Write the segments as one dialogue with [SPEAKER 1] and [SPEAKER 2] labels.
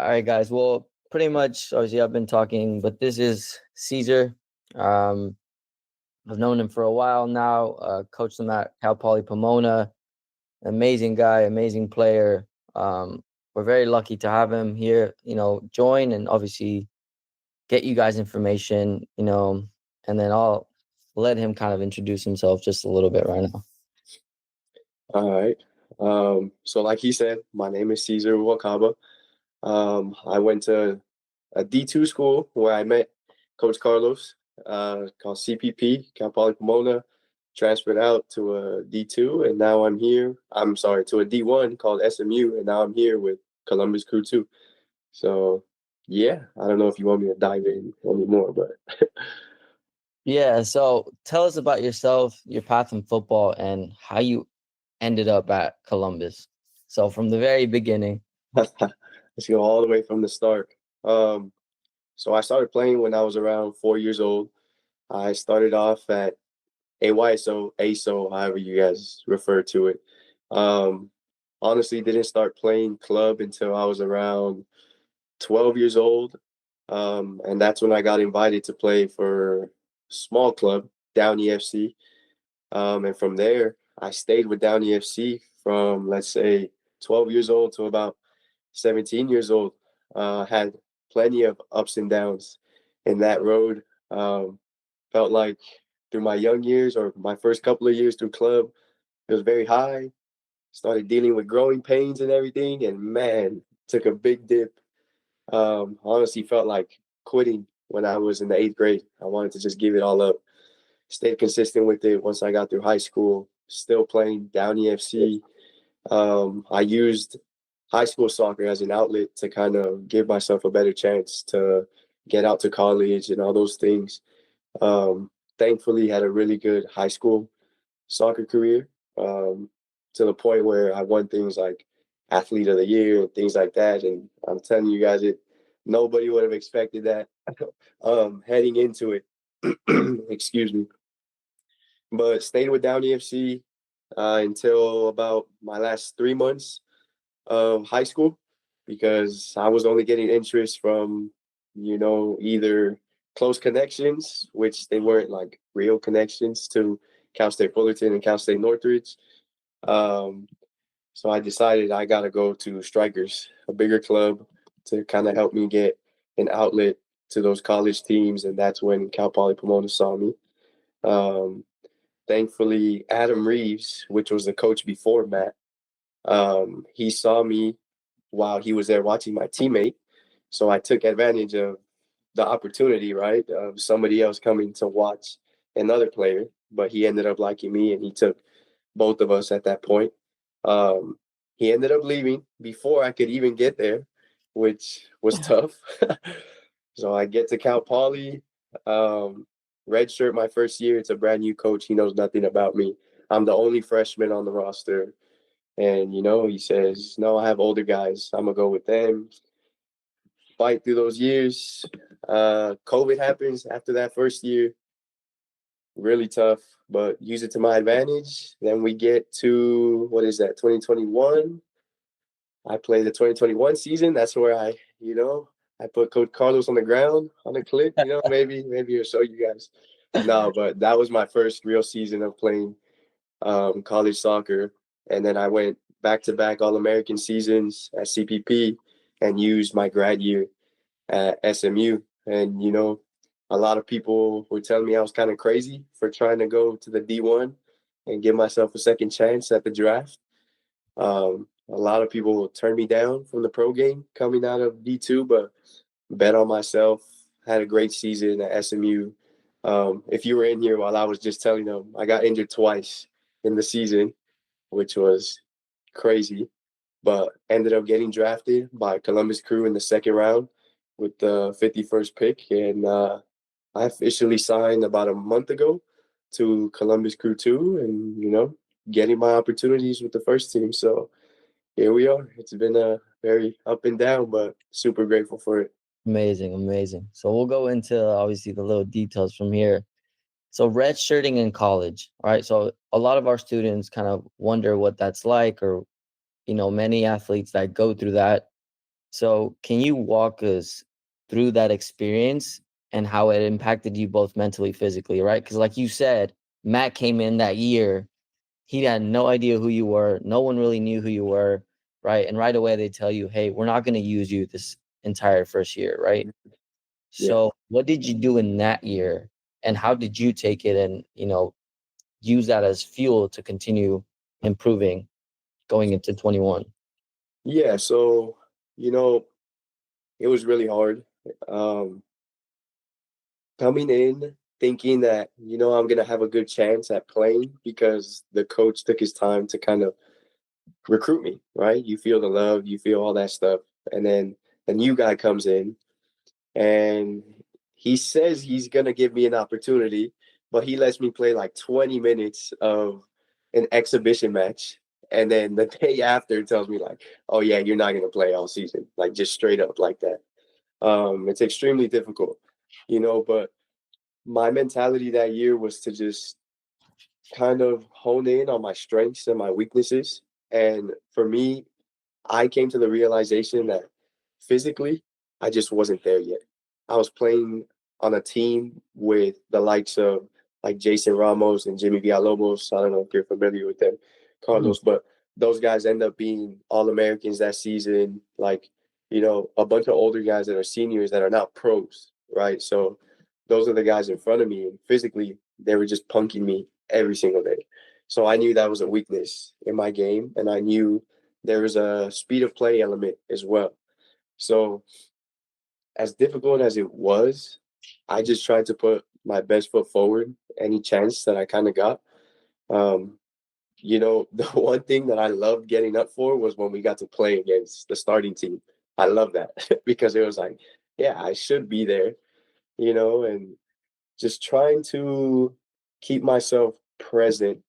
[SPEAKER 1] All right, guys. Well, pretty much, obviously, I've been talking, but this is Cesar. Um, I've known him for a while now. Coached him at Cal Poly Pomona. Amazing guy, amazing player. We're very lucky to have him here. Join and obviously get you guys information. And then I'll let him kind of introduce himself just a little bit right now.
[SPEAKER 2] All right. So like he said, my name is Cesar Ruvalcaba. I went to a D2 school where I met Coach Carlos, called CPP, Cal Poly Pomona. Transferred out to a D2, and now I'm here. I'm sorry, to a D1 called SMU, and now I'm here with Columbus Crew 2. So, yeah, I don't know if you want me to dive in any more, but
[SPEAKER 1] Yeah. So tell us about yourself, your path in football, and how you ended up at Columbus. So from the very beginning.
[SPEAKER 2] let's go all the way from the start. Um, so I started playing when I was around 4 years old. I started off at AYSO, ASO, however you guys refer to it. Um, Honestly, didn't start playing club until I was around 12 years old. And that's when I got invited to play for small club, Downey FC. And from there, I stayed with Downey FC from, let's say, 12 years old to about 17 years old. Had plenty of ups and downs in that road. Felt like through my young years or my first couple of years through club, it was very high. Started dealing with growing pains and everything, and man, took a big dip. Honestly, felt like quitting when I was in the 8th grade. I wanted to just give it all up. Stayed consistent with it once I got through high school. Still playing Downey FC. I used high school soccer as an outlet to kind of give myself a better chance to get out to college and all those things. Thankfully, had a really good high school soccer career, to the point where I won things like athlete of the year and things like that. And I'm telling you guys, nobody would have expected that heading into it. Excuse me. But stayed with Downey FC until about my last 3 months of high school, because I was only getting interest from, either close connections, which they weren't like real connections, to Cal State Fullerton and Cal State Northridge. Um, so I decided I got to go to Strikers, a bigger club, to kind of help me get an outlet to those college teams. And that's when Cal Poly Pomona saw me. Um, Thankfully, Adam Reeves, which was the coach before Matt, he saw me while he was there watching my teammate. So I took advantage of the opportunity, right, of somebody else coming to watch another player, but he ended up liking me and he took both of us at that point. Um, he ended up leaving before I could even get there, which was tough. So I get to Cal Poly, red shirt my first year. It's a brand new coach. He knows nothing about me. I'm the only freshman on the roster. And, he says, no, I have older guys. I'm going to go with them. Fight through those years. COVID happens after that first year. Really tough, but use it to my advantage. Then we get to, 2021. I play the 2021 season. That's where I put Coach Carlos on the ground on a clip, maybe he'll show you guys. No, but that was my first real season of playing college soccer. And then I went back-to-back All-American seasons at CPP and used my grad year at SMU. And, a lot of people were telling me I was kind of crazy for trying to go to the D1 and give myself a second chance at the draft. A lot of people turned me down from the pro game coming out of D2, but bet on myself, had a great season at SMU. If you were in here while I was just telling them, I got injured twice in the season, which was crazy, but ended up getting drafted by Columbus Crew in the second round with the 51st pick. And I officially signed about a month ago to Columbus Crew 2 and, getting my opportunities with the first team. So here we are. It's been a very up and down, but super grateful for it.
[SPEAKER 1] Amazing. So we'll go into obviously the little details from here. So redshirting in college, all right? So a lot of our students kind of wonder what that's like, or, many athletes that go through that. So can you walk us through that experience and how it impacted you both mentally, physically, right? Because like you said, Matt came in that year. He had no idea who you were. No one really knew who you were, right? And right away they tell you, hey, we're not going to use you this entire first year, right?
[SPEAKER 2] Yeah.
[SPEAKER 1] So what did you do in that year? And how did you take it and, use that as fuel to continue improving going into 21?
[SPEAKER 2] Yeah. So, you know, it was really hard. Um, Coming in thinking that, I'm going to have a good chance at playing because the coach took his time to kind of recruit me, right? You feel the love, you feel all that stuff. And then a new guy comes in and he says he's going to give me an opportunity, but he lets me play like 20 minutes of an exhibition match. And then the day after tells me like, oh yeah, you're not going to play all season, like just straight up like that. It's extremely difficult, but my mentality that year was to just kind of hone in on my strengths and my weaknesses. And for me, I came to the realization that physically, I just wasn't there yet. I was playing on a team with the likes of like Jason Ramos and Jimmy Villalobos. I don't know if you're familiar with them,
[SPEAKER 1] Mhm.
[SPEAKER 2] Carlos, but those guys end up being All Americans that season. Like, a bunch of older guys that are seniors that are not pros, right? So those are the guys in front of me. And physically, they were just punking me every single day. So I knew that was a weakness in my game. And I knew there was a speed of play element as well. So as difficult as it was, I just tried to put my best foot forward any chance that I kind of got. Um, the one thing that I loved getting up for was when we got to play against the starting team. I love that because it was like, yeah, I should be there, and just trying to keep myself present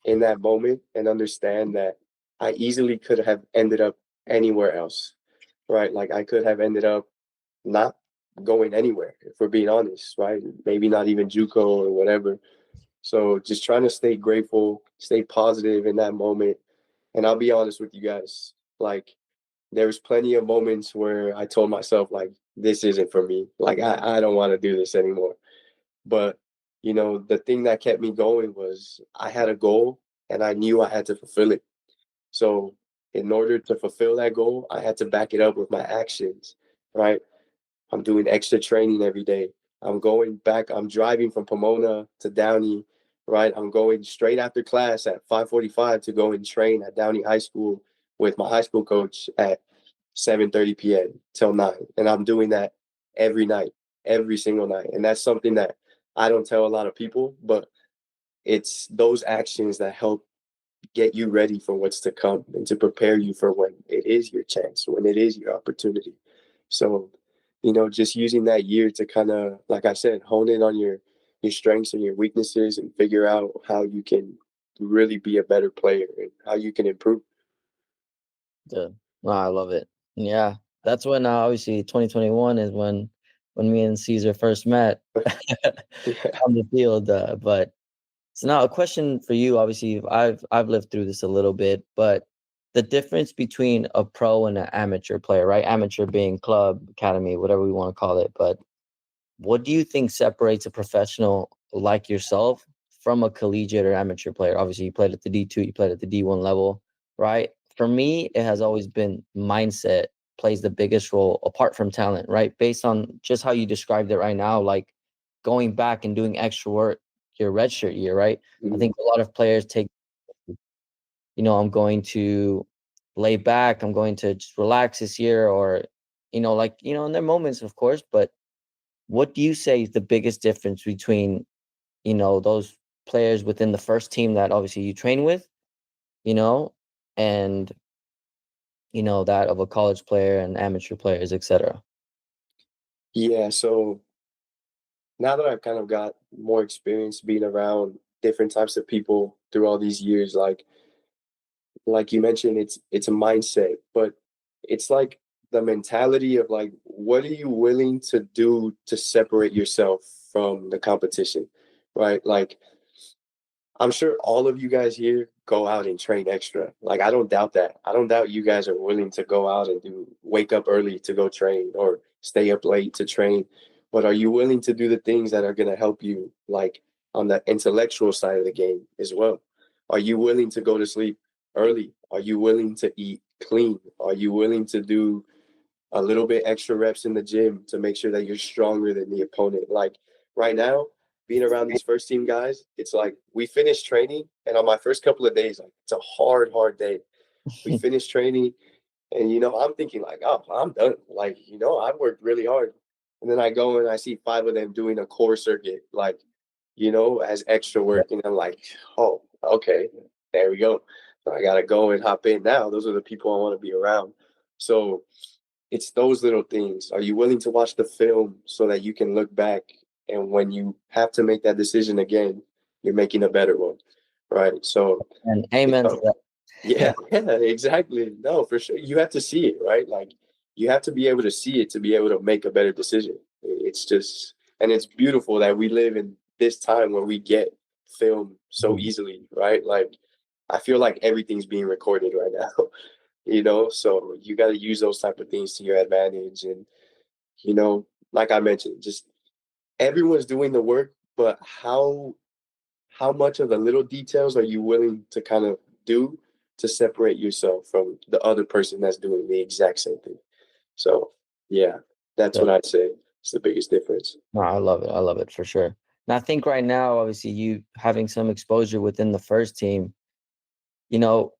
[SPEAKER 2] in that moment and understand that I easily could have ended up anywhere else, right? Like I could have ended up not going anywhere, if we're being honest, right? Maybe not even JUCO or whatever. So just trying to stay grateful, stay positive in that moment. And I'll be honest with you guys, like there was plenty of moments where I told myself, like, this isn't for me. Like I don't want to do this anymore. But, the thing that kept me going was I had a goal and I knew I had to fulfill it. So in order to fulfill that goal, I had to back it up with my actions, right? I'm doing extra training every day. I'm going back. I'm driving from Pomona to Downey, right? I'm going straight after class at 5:45 to go and train at Downey High School with my high school coach at 7:30 p.m. till 9. And I'm doing that every night, every single night. And that's something that I don't tell a lot of people, but it's those actions that help get you ready for what's to come and to prepare you for when it is your chance, when it is your opportunity. So, just using that year to kind of, like I said, hone in on your strengths and your weaknesses and figure out how you can really be a better player and how you can improve.
[SPEAKER 1] Yeah. No, I love it. Yeah. That's when obviously 2021 is when me and Caesar first met
[SPEAKER 2] Yeah.
[SPEAKER 1] on the field. But so now a question for you. Obviously, I've lived through this a little bit, but the difference between a pro and an amateur player, right? Amateur being club, academy, whatever we want to call it. But what do you think separates a professional like yourself from a collegiate or amateur player? Obviously, you played at the D2, you played at the D1 level, right? For me, it has always been mindset plays the biggest role apart from talent, right? Based on just how you described it right now, like going back and doing extra work your redshirt year, right? I
[SPEAKER 2] Mhm.
[SPEAKER 1] think a lot of players take, I'm going to lay back, I'm going to just relax this year, or, in their moments, of course, but what do you say is the biggest difference between, those players within the first team that obviously you train with, you know, and, that of a college player and amateur players, etc.?
[SPEAKER 2] Yeah. So now that I've kind of got more experience being around different types of people through all these years, like you mentioned, it's a mindset, but it's like the mentality of like, what are you willing to do to separate yourself from the competition, right? Like, I'm sure all of you guys here go out and train extra. Like, I don't doubt that. I don't doubt you guys are willing to go out and wake up early to go train or stay up late to train. But are you willing to do the things that are going to help you, like on the intellectual side of the game as well? Are you willing to go to sleep early? Are you willing to eat clean? Are you willing to do a little bit extra reps in the gym to make sure that you're stronger than the opponent? Like right now, being around these first team guys, it's like we finished training, and on my first couple of days, like it's a hard day. We finished training, and I'm thinking like, oh, I'm done. Like, I've worked really hard. And then I go and I see five of them doing a core circuit, like, as extra work. And I'm like, oh, okay, there we go. So I gotta go and hop in now. Those are the people I want to be around. So it's those little things. Are you willing to watch the film so that you can look back, and when you have to make that decision again, you're making a better one, right? So,
[SPEAKER 1] And amen to that.
[SPEAKER 2] yeah, yeah, exactly. No, for sure. You have to see it, right? Like you have to be able to see it to be able to make a better decision. It's just, and it's beautiful that we live in this time where we get film so easily, right? Like I feel like everything's being recorded right now. So you got to use those type of things to your advantage. And like I mentioned, just everyone's doing the work, but how much of the little details are you willing to kind of do to separate yourself from the other person that's doing the exact same thing? So yeah, that's
[SPEAKER 1] Yeah.
[SPEAKER 2] what I'd say is the biggest difference.
[SPEAKER 1] No, I love it. I love it for sure. And I think right now, obviously, you having some exposure within the first team, you know,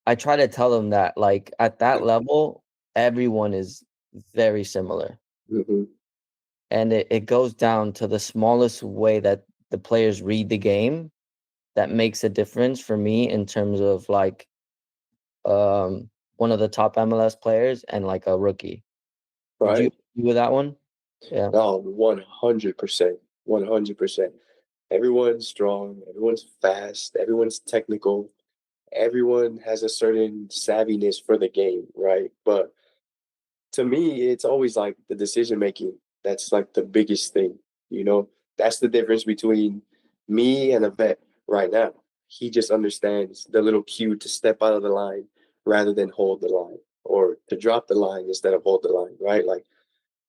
[SPEAKER 1] I try to tell them that, like, at that level, everyone is very similar.
[SPEAKER 2] Mm-hmm.
[SPEAKER 1] And it goes down to the smallest way that the players read the game that makes a difference for me in terms of, like, one of the top MLS players and, like, a rookie. Would you
[SPEAKER 2] Right?
[SPEAKER 1] agree with that one? Yeah.
[SPEAKER 2] No, 100%. 100%. Everyone's strong, everyone's fast, everyone's technical, everyone has a certain savviness for the game, right? But to me, it's always like the decision making. That's like the biggest thing, you know? That's the difference between me and a vet right now. He just understands the little cue to step out of the line rather than hold the line, or to drop the line instead of hold the line, right? Like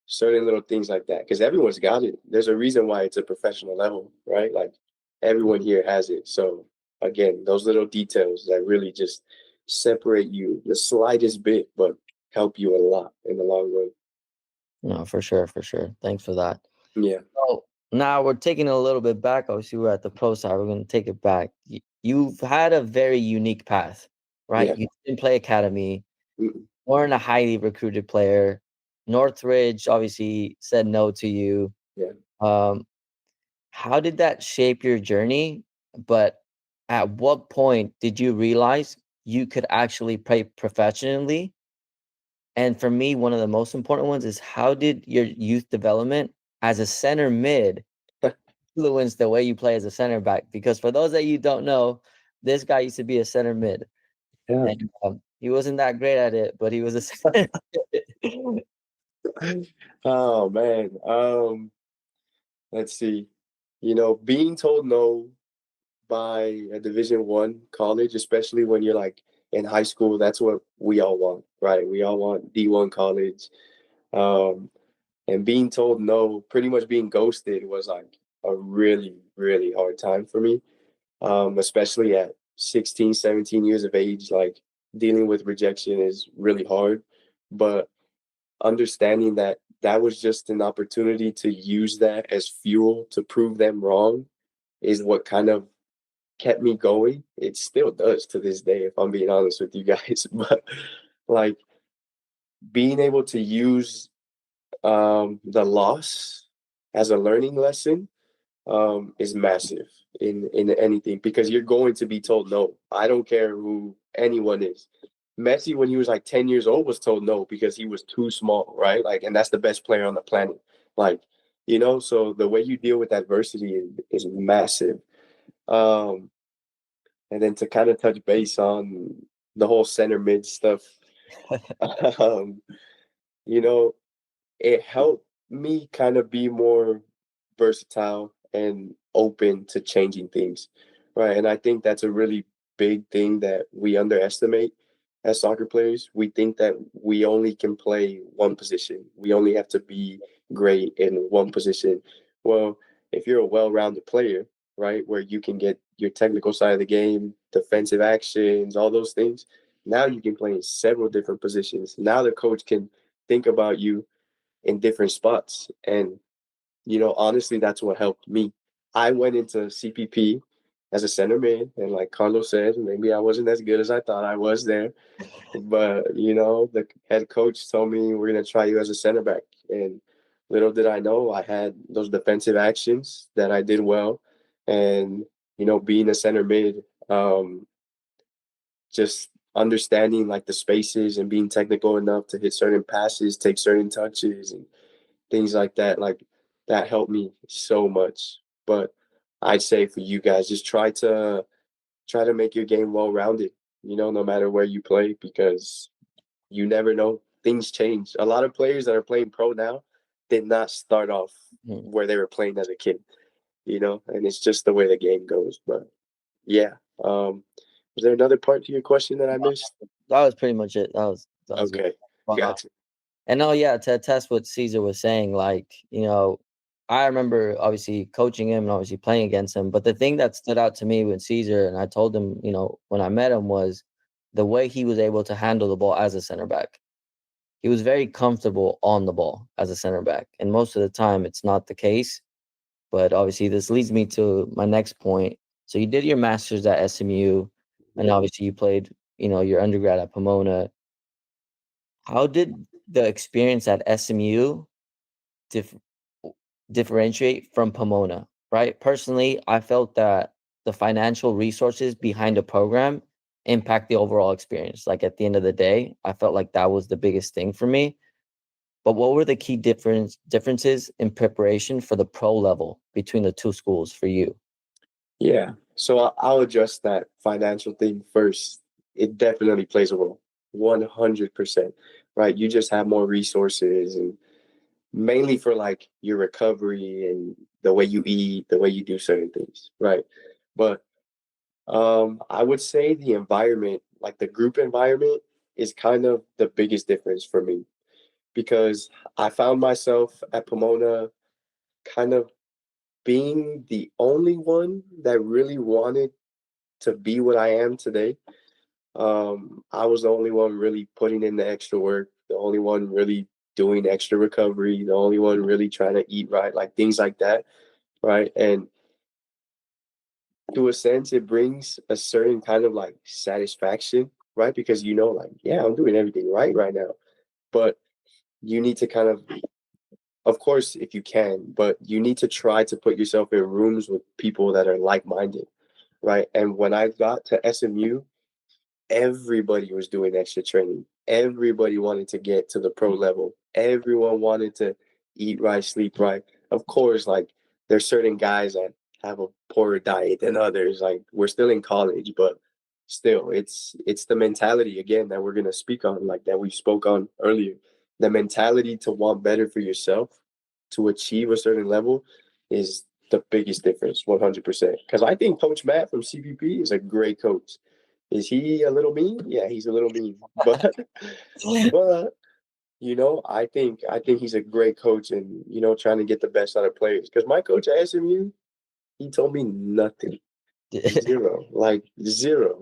[SPEAKER 2] certain little things like that. Because everyone's got it. There's a reason why it's a professional level, right? Like everyone here has it. So again, those little details that really just separate you the slightest bit, but help you a lot in the long run.
[SPEAKER 1] No, for sure, for sure. Thanks for that.
[SPEAKER 2] Yeah.
[SPEAKER 1] So now we're taking it a little bit back. Obviously, we're at the pro side. We're going to take it back. You've had a very unique path, right?
[SPEAKER 2] Yeah.
[SPEAKER 1] You didn't play academy,
[SPEAKER 2] Mm-mm.
[SPEAKER 1] weren't a highly recruited player. Northridge obviously said no to you.
[SPEAKER 2] Yeah.
[SPEAKER 1] Um, how did that shape your journey? But at what point did you realize you could actually play professionally? And for me, one of the most important ones is, how did your youth development as a center mid influence the way you play as a center back? Because for those that you don't know, this guy used to be a center mid,
[SPEAKER 2] Yeah.
[SPEAKER 1] and he wasn't that great at it, but he was a center mid.
[SPEAKER 2] Oh man. Let's see. Being told no by a Division 1 college, especially when you're like in high school, that's what we all want, right? We all want D1 college. Um, and being told no, pretty much being ghosted, was like a really, really hard time for me. Especially at 16, 17 years of age, like dealing with rejection is really hard. But understanding that that was just an opportunity to use that as fuel to prove them wrong is what kind of kept me going. It still does to this day, if I'm being honest with you guys. But like being able to use the loss as a learning lesson is massive in anything, because you're going to be told no. I don't care who anyone is. Messi, when he was like 10 years old, was told no because he was too small, right? Like, and that's the best player on the planet. Like, so the way you deal with adversity is massive. Um, and then to kind of touch base on the whole center mid stuff, um, you know, it helped me kind of be more versatile and open to changing things, right? And I think that's a really big thing that we underestimate as soccer players. We think that we only can play one position. We only have to be great in one position. Well, if you're a well-rounded player, right, where you can get your technical side of the game, defensive actions, all those things, now you can play in several different positions. Now the coach can think about you in different spots. And, honestly, that's what helped me. I went into CPP as a center mid, and like Carlos said, maybe I wasn't as good as I thought I was there. But, the head coach told me we're going to try you as a center back. And little did I know I had those defensive actions that I did well. And, being a center mid, just understanding like the spaces and being technical enough to hit certain passes, take certain touches and things like that. Like that helped me so much. But I'd say for you guys, just try to make your game well rounded, no matter where you play, because you never know. Things change. A lot of players that are playing pro now did not start off
[SPEAKER 1] Mhm.
[SPEAKER 2] where they were playing as a kid, and it's just the way the game goes. But yeah. Was there another part to your question that I missed?
[SPEAKER 1] That was pretty much it. That was it.
[SPEAKER 2] Okay.
[SPEAKER 1] Wow.
[SPEAKER 2] Gotcha.
[SPEAKER 1] And no, yeah, to attest what Caesar was saying, like, I remember obviously coaching him and obviously playing against him. But the thing that stood out to me with Caesar, and I told him, when I met him, was the way he was able to handle the ball as a center back. He was very comfortable on the ball as a center back. And most of the time it's not the case. But obviously this leads me to my next point. So you did your master's at SMU, and obviously you played, your undergrad at Pomona. How did the experience at SMU dif- differentiate from Pomona? Right. Personally, I felt that the financial resources behind the program impact the overall experience. Like at the end of the day, I felt like that was the biggest thing for me. But what were the key differences in preparation for the pro level between the two schools for you?
[SPEAKER 2] Yeah. So I'll address that financial thing first. It definitely plays a role, 100%. Right. You just have more resources, and mainly for like your recovery and the way you eat, the way you do certain things. Right. But I would say the environment, like the group environment, is kind of the biggest difference for me, because I found myself at Pomona kind of being the only one that really wanted to be what I am today. I was the only one really putting in the extra work, the only one really doing extra recovery, the only one really trying to eat right, like things like that, right? And to a sense, it brings a certain kind of like satisfaction, right? Because like, yeah, I'm doing everything right now. But you need to kind of course, if you can, but you need to try to put yourself in rooms with people that are like-minded, right? And when I got to SMU, everybody was doing extra training. Everybody wanted to get to the pro level. Everyone wanted to eat right, sleep right. Of course, like there's certain guys that have a poorer diet than others. Like we're still in college, but still it's the mentality again that we're gonna speak on, like that we spoke on earlier. The mentality to want better for yourself, to achieve a certain level is the biggest difference, 100%. Because I think Coach Matt from CPP is a great coach. Is he a little mean? Yeah, he's a little mean, but but I think he's a great coach, and trying to get the best out of players. Because my coach at SMU, he told me nothing, zero, like zero.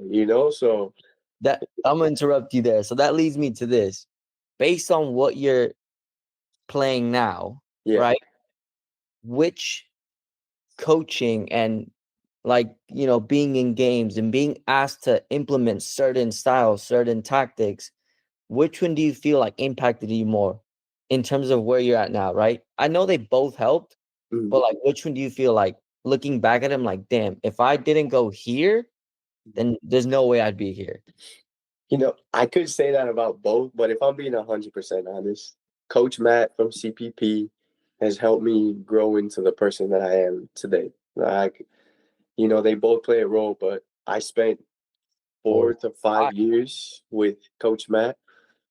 [SPEAKER 2] So
[SPEAKER 1] That I'm gonna interrupt you there. So that leads me to this. Based on what you're playing now,
[SPEAKER 2] yeah.
[SPEAKER 1] right? Which coaching and being in games and being asked to implement certain styles, certain tactics, which one do you feel like impacted you more in terms of where you're at now, right? I know they both helped,
[SPEAKER 2] Mhm.
[SPEAKER 1] but like which one do you feel like looking back at them like, damn, if I didn't go here, then there's no way I'd be here.
[SPEAKER 2] I could say that about both, but if I'm being 100% honest, Coach Matt from CPP has helped me grow into the person that I am today. Like, they both play a role, but I spent
[SPEAKER 1] Or
[SPEAKER 2] 4 to 5 years with Coach Matt,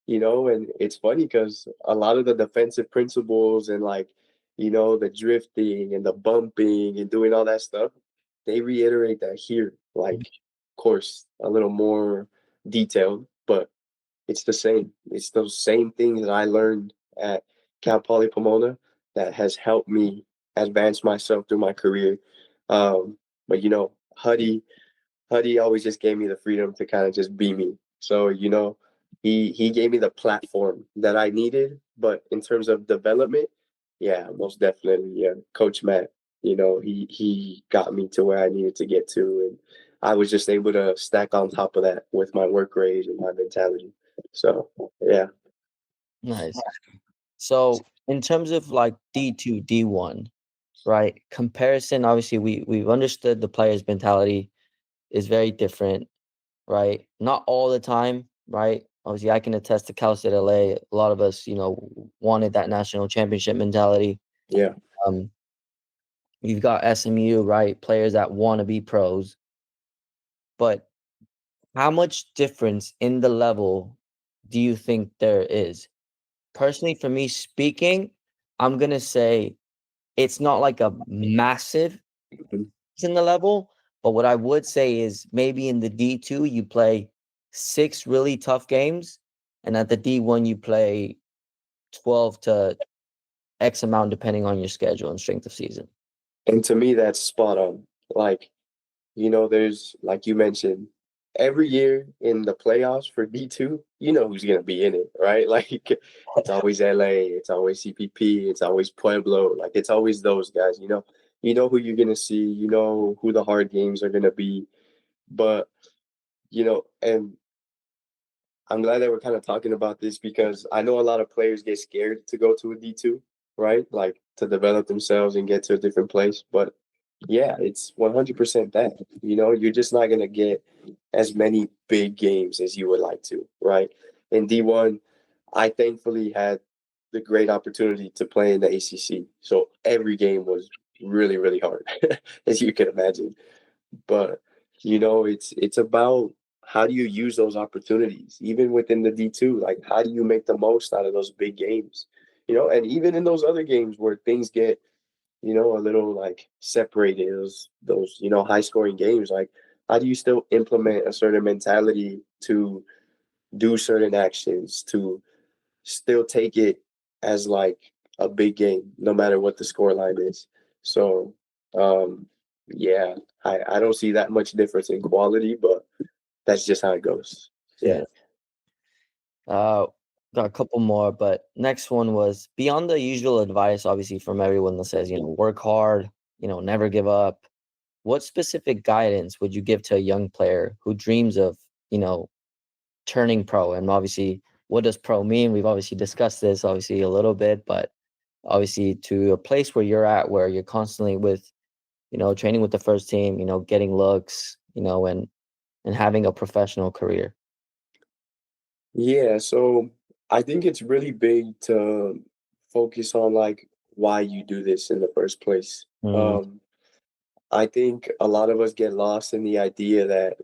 [SPEAKER 2] and it's funny because a lot of the defensive principles and like, the drifting and the bumping and doing all that stuff, they reiterate that here, like course, a little more detailed, but it's the same. It's those same things that I learned at Cal Poly Pomona that has helped me advance myself through my career. But Huddy always just gave me the freedom to kind of just be me. So, he gave me the platform that I needed. But in terms of development, yeah, most definitely, yeah. Coach Matt, he got me to where I needed to get to, and I was just able to stack on top of that with my work rate and my mentality. So, yeah.
[SPEAKER 1] Nice. So in terms of like D2, D1, right? Comparison, obviously we've understood the player's mentality is very different, right? Not all the time, right? Obviously I can attest to Cal State LA. A lot of us, wanted that national championship mentality.
[SPEAKER 2] Yeah.
[SPEAKER 1] Um, you've got SMU, right? Players that want to be pros. But how much difference in the level do you think there is? Personally, for me speaking, I'm gonna say it's not like a massive
[SPEAKER 2] Mhm.
[SPEAKER 1] in the level, but what I would say is maybe in the D2 you play 6 really tough games, and at the D1 you play 12 to X amount depending on your schedule and strength of season.
[SPEAKER 2] And to me, that's spot on. Like, there's, like you mentioned, every year in the playoffs for D2, you know who's going to be in it, right? Like, it's always LA, it's always CPP, it's always Pueblo. Like, it's always those guys, who you're going to see, you know who the hard games are going to be. But, and I'm glad that we're kind of talking about this because I know a lot of players get scared to go to a D2, right? Like, to develop themselves and get to a different place. But yeah, it's 100% that. You're just not going to get as many big games as you would like to, right? In D1, I thankfully had the great opportunity to play in the ACC. So every game was really, really hard, as you can imagine. But, it's about how do you use those opportunities, even within the D2? Like, how do you make the most out of those big games? And even in those other games where things get a little like separated, those high scoring games. Like, how do you still implement a certain mentality to do certain actions, to still take it as like a big game, no matter what the score line is? So, yeah, I don't see that much difference in quality, but that's just how it goes. Yeah.
[SPEAKER 1] Yeah. Uh, got a couple more, but next one was beyond the usual advice, obviously, from everyone that says, work hard, never give up. What specific guidance would you give to a young player who dreams of, turning pro? And obviously, what does pro mean? We've obviously discussed this, obviously, a little bit, but obviously, to a place where you're at, where you're constantly with, training with the first team, getting looks, and having a professional career.
[SPEAKER 2] Yeah, so I think it's really big to focus on like why you do this in the first place.
[SPEAKER 1] Mm,
[SPEAKER 2] I think a lot of us get lost in the idea that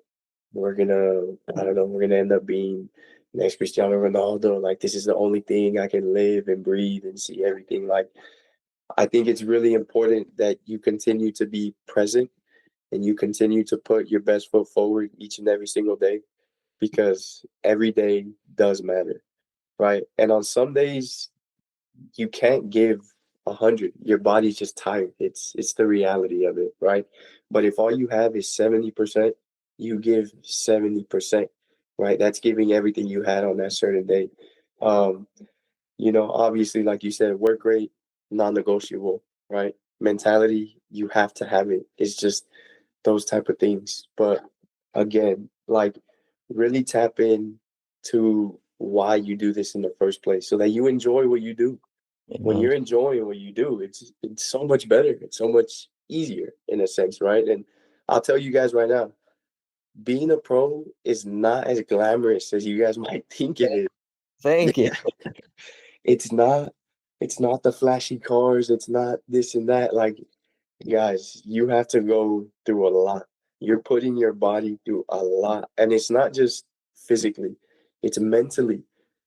[SPEAKER 2] I don't know, we're gonna end up being next Cristiano Ronaldo. Like, this is the only thing I can live and breathe and see everything. Like, I think it's really important that you continue to be present and you continue to put your best foot forward each and every single day because every day does matter, right? And on some days, you can't give 100. Your body's just tired. It's the reality of it, right? But if all you have is 70%, you give 70%, right? That's giving everything you had on that certain day. Um, obviously, like you said, work rate, non-negotiable, right? Mentality, you have to have it. It's just those type of things. But again, like, really tap in to why you do this in the first place so that you enjoy what you do. When
[SPEAKER 1] amen.
[SPEAKER 2] you're enjoying what you do, it's so much better. It's so much easier in a sense, right? And I'll tell you guys right now, being a pro is not as glamorous as you guys might think it is.
[SPEAKER 1] Thank you.
[SPEAKER 2] It's not. It's not the flashy cars. It's not this and that. Like, guys, you have to go through a lot. You're putting your body through a lot. And it's not just physically, it's mentally.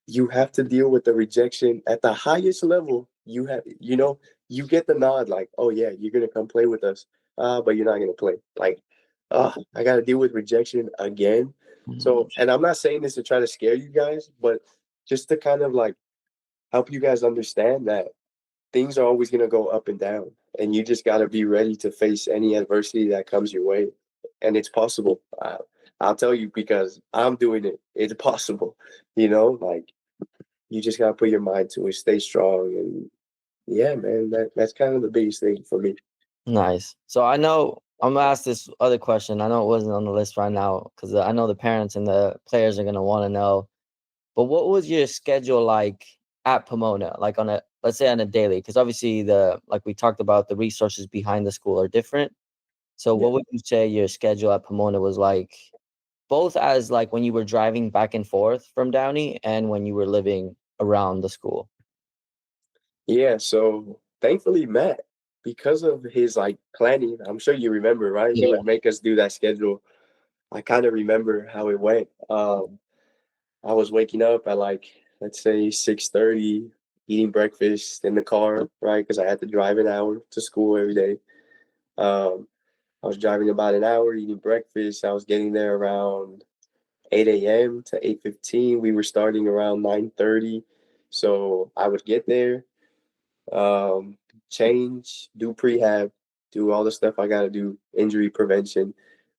[SPEAKER 2] You have to deal with the rejection at the highest level. You get the nod like, oh, yeah, you're going to come play with us. But you're not going to play. Like, I got to deal with rejection again.
[SPEAKER 1] Mhm.
[SPEAKER 2] So, and I'm not saying this to try to scare you guys, but just to kind of like help you guys understand that things are always going to go up and down, and you just got to be ready to face any adversity that comes your way. And it's possible. I'll tell you because I'm doing it. It's possible. Like you just got to put your mind to it, stay strong, and yeah, man, that's kind of the biggest thing for me.
[SPEAKER 1] Nice. So I know I'm gonna ask this other question. I know it wasn't on the list right now because I know the parents and the players are gonna want to know. But what was your schedule like at Pomona? Like on a, let's say, on a daily? Because obviously like we talked about, the resources behind the school are different. So
[SPEAKER 2] Yeah.
[SPEAKER 1] what would you say your schedule at Pomona was like, both as like when you were driving back and forth from Downey and when you were living around the school?
[SPEAKER 2] Yeah, so thankfully Matt, because of his like planning, I'm sure you remember, right? He
[SPEAKER 1] Yeah.
[SPEAKER 2] would make us do that schedule. I kind of remember how it went. I was waking up at like let's say 6:30, eating breakfast in the car, right? Because I had to drive an hour to school every day. Um, I was driving about an hour, eating breakfast. I was getting there around 8 a.m. to 8:15. We were starting around 9:30, so I would get there, um, change, do prehab, do all the stuff I got to do, injury prevention,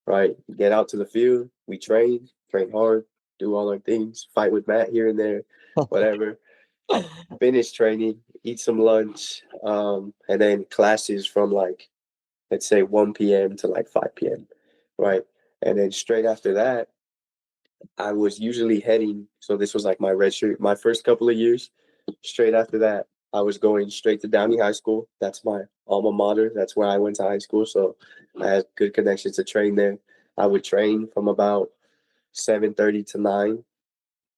[SPEAKER 2] right? Get out to the field. We train hard, do all our things, fight with Matt here and there, whatever. Finish training, eat some lunch, and then classes from like, let's say 1 p.m. to like 5 p.m., right? And then straight after that, I was usually heading. So this was like my red shirt, my first couple of years. Straight after that, I was going straight to Downey High School. That's my alma mater. That's where I went to high school. So I had good connections to train there. I would train from about 7:30 to 9,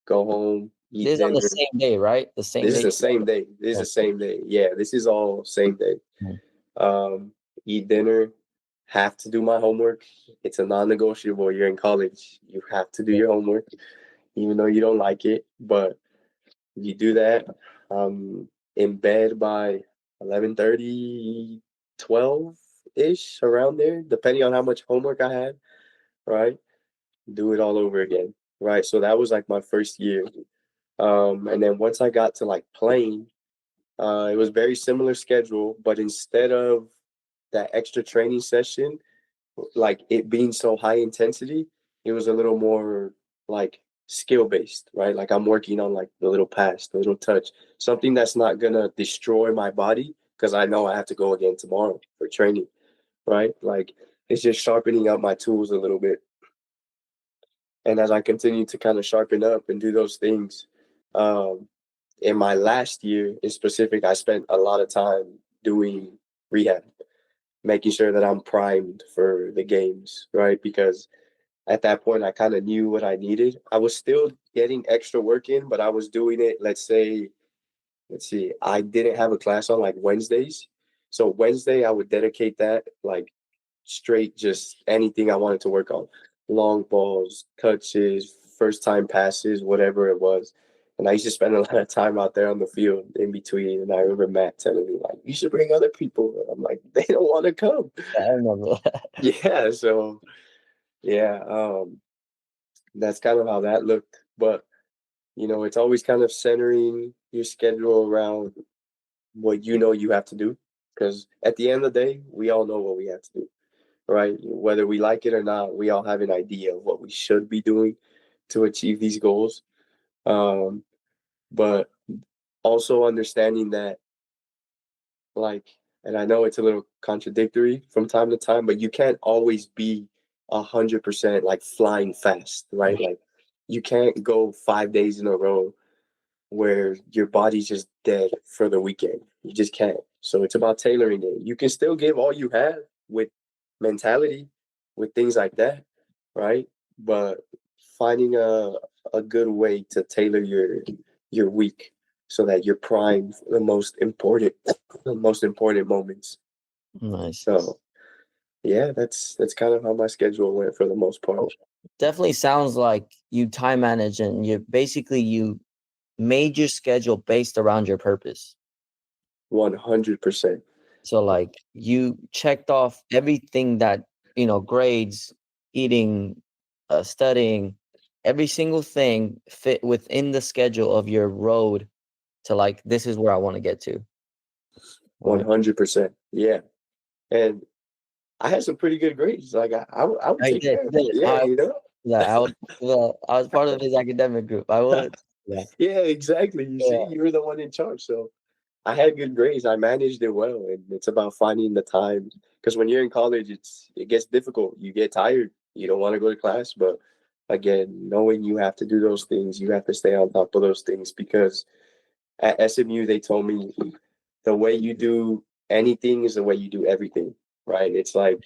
[SPEAKER 2] go home, eat
[SPEAKER 1] This is on the
[SPEAKER 2] dinner.
[SPEAKER 1] same day, right? The same
[SPEAKER 2] This is
[SPEAKER 1] day.
[SPEAKER 2] the same day. This is the same day. Yeah, this is all same day.
[SPEAKER 1] Mhm.
[SPEAKER 2] Um, Eat dinner, have to do my homework. It's a non-negotiable. You're in college. You have to do your homework, even though you don't like it. But you do that. In bed by 11:30, 12-ish, around there, depending on how much homework I had, right? Do it all over again, right? So that was like my first year. And then once I got to like playing, it was very similar schedule, but instead of that extra training session, like it being so high intensity, it was a little more like skill based, right? Like I'm working on like the little pass, the little touch, something that's not gonna destroy my body because I know I have to go again tomorrow for training, right? Like it's just sharpening up my tools a little bit. And as I continue to kind of sharpen up and do those things, um, in my last year in specific, I spent a lot of time doing rehab, making sure that I'm primed for the games, right? Because at that point, I kind of knew what I needed. I was still getting extra work in, but I was doing it, let's see, I didn't have a class on like Wednesdays. So Wednesday, I would dedicate that like straight, just anything I wanted to work on, long balls, touches, first time passes, whatever it was. And I used to spend a lot of time out there on the field in between. And I remember Matt telling me, like, you should bring other people. And I'm like, they don't want to come.
[SPEAKER 1] I remember that.
[SPEAKER 2] Yeah. So, yeah, that's kind of how that looked. But, it's always kind of centering your schedule around what you have to do. Because at the end of the day, we all know what we have to do, right? Whether we like it or not, we all have an idea of what we should be doing to achieve these goals. Um, but also understanding that, like, and I know it's a little contradictory from time to time, but you can't always be 100% like flying fast, right? Like, you can't go 5 days in a row where your body's just dead for the weekend. You just can't. So it's about tailoring it. You can still give all you have with mentality, with things like that, right? But finding a good way to tailor your week so that you're primed for the most important moments.
[SPEAKER 1] Nice.
[SPEAKER 2] So yeah, that's kind of how my schedule went for the most part.
[SPEAKER 1] Definitely sounds like you time manage, and you made your schedule based around your purpose.
[SPEAKER 2] 100%.
[SPEAKER 1] So like you checked off everything that, grades eating, studying, every single thing fit within the schedule of your road to like, this is where I want to get to. Right.
[SPEAKER 2] 100%. Yeah. And I had some pretty good grades. Like I would
[SPEAKER 1] I
[SPEAKER 2] take
[SPEAKER 1] did,
[SPEAKER 2] care of that.
[SPEAKER 1] did.
[SPEAKER 2] Yeah, you know?
[SPEAKER 1] Yeah, I was part of his academic group. I would. Yeah.
[SPEAKER 2] Yeah, exactly. You see,
[SPEAKER 1] Yeah.
[SPEAKER 2] you were the one in charge. So I had good grades. I managed it well. And it's about finding the time. Because when you're in college, it gets difficult. You get tired. You don't want to go to class. But again, knowing you have to do those things, you have to stay on top of those things because at SMU, they told me the way you do anything is the way you do everything, right? It's like,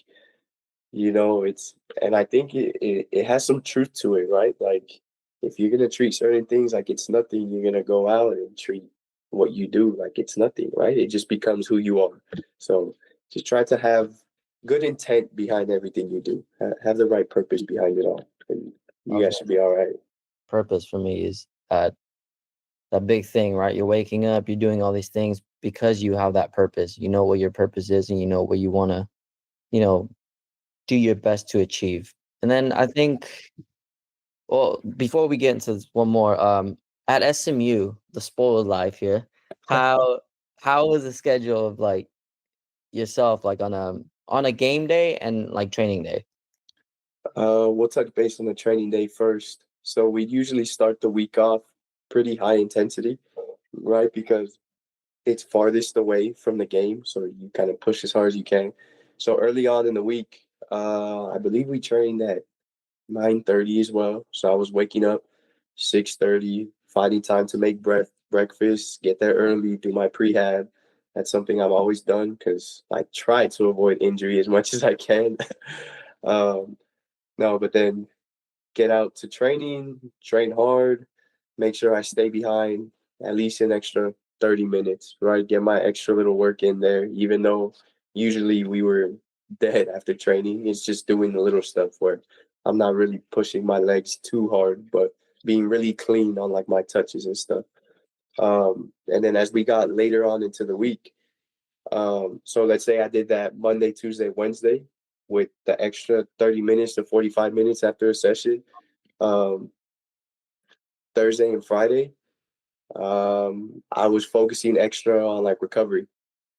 [SPEAKER 2] and I think it has some truth to it, right? Like, if you're going to treat certain things like it's nothing, you're going to go out and treat what you do like it's nothing, right? It just becomes who you are. So just try to have good intent behind everything you do, have the right purpose behind it all. And you
[SPEAKER 1] Okay.
[SPEAKER 2] guys should be all right.
[SPEAKER 1] Purpose for me is that big thing, right? You're waking up, you're doing all these things because you have that purpose. You know what your purpose is, and you know what you want to, you know, do your best to achieve. And then I think, well, before we get into this, one more, at SMU, the spoiled life here, how was the schedule of like yourself, like on a game day and like training day?
[SPEAKER 2] We'll touch base on the training day first. So we usually start the week off pretty high intensity, right? Because it's farthest away from the game, so you kind of push as hard as you can. So early on in the week, I believe we trained at 9:30 as well. So I was waking up 6:30, finding time to make breakfast, get there early, do my prehab. That's something I've always done because I try to avoid injury as much as I can. um, no, but then get out to training, train hard, make sure I stay behind at least an extra 30 minutes, right? Get my extra little work in there, even though usually we were dead after training. It's just doing the little stuff where I'm not really pushing my legs too hard, but being really clean on like my touches and stuff. And then as we got later on into the week, so let's say I did that Monday, Tuesday, Wednesday with the extra 30 minutes to 45 minutes after a session. Um, Thursday and Friday, I was focusing extra on like recovery,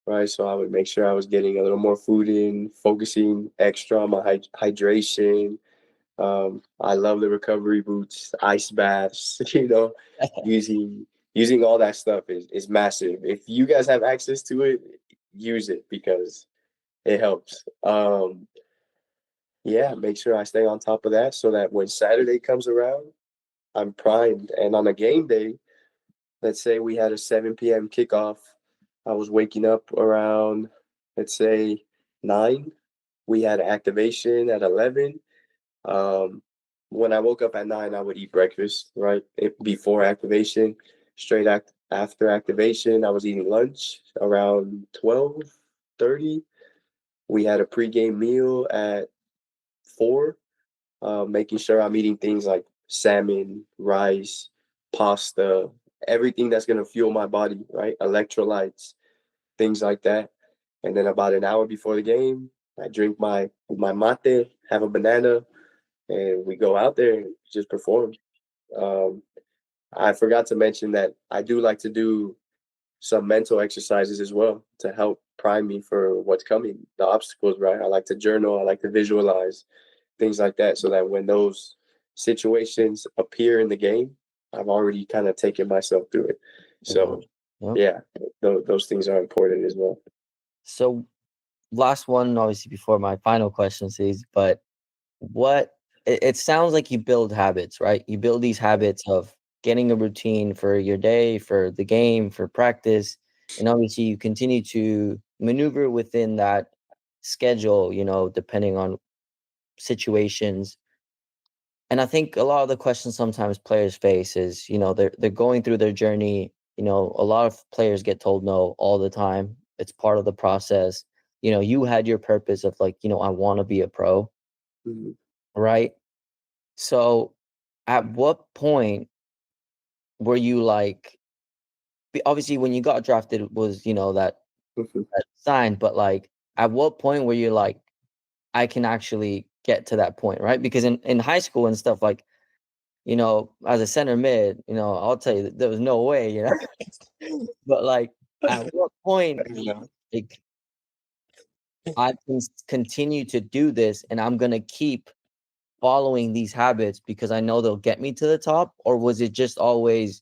[SPEAKER 2] right? So I would make sure I was getting a little more food in, focusing extra on my hydration. I love the recovery boots, ice baths, using using all that stuff is massive. If you guys have access to it, use it because it helps. Yeah, make sure I stay on top of that so that when Saturday comes around, I'm primed. And on a game day, let's say we had a 7 p.m. kickoff. I was waking up around, let's say, 9. We had activation at 11. Um, when I woke up at 9, I would eat breakfast, right? Before activation. After activation, I was eating lunch around 12:30. We had a pregame meal at 4, making sure I'm eating things like salmon, rice, pasta, everything that's gonna fuel my body, right? Electrolytes, things like that. And then about an hour before the game, I drink my mate, have a banana, and we go out there and just perform. Um, I forgot to mention that I do like to do some mental exercises as well to help prime me for what's coming, the obstacles, right? I like to journal, I like to visualize things like that, so that when those situations appear in the game, I've already kind of taken myself through it. So,
[SPEAKER 1] Yeah.
[SPEAKER 2] yeah, those things are important as well.
[SPEAKER 1] So last one, obviously, before my final question, is, but what it sounds like you build habits, right? You build these habits of getting a routine for your day, for the game, for practice, and obviously you continue to maneuver within that schedule, depending on situations. And I think a lot of the questions sometimes players face is, they're going through their journey. A lot of players get told no all the time. It's part of the process. You had your purpose of like, I want to be a pro,
[SPEAKER 2] Mhm.
[SPEAKER 1] right? So at what point were you like, obviously when you got drafted it was, that sign, but like at what point were you like, I can actually get to that point, right? Because in high school and stuff, like, as a center mid, I'll tell you that there was no way, But like, at what point, like, I can continue to do this, and I'm gonna keep following these habits because I know they'll get me to the top? Or was it just always,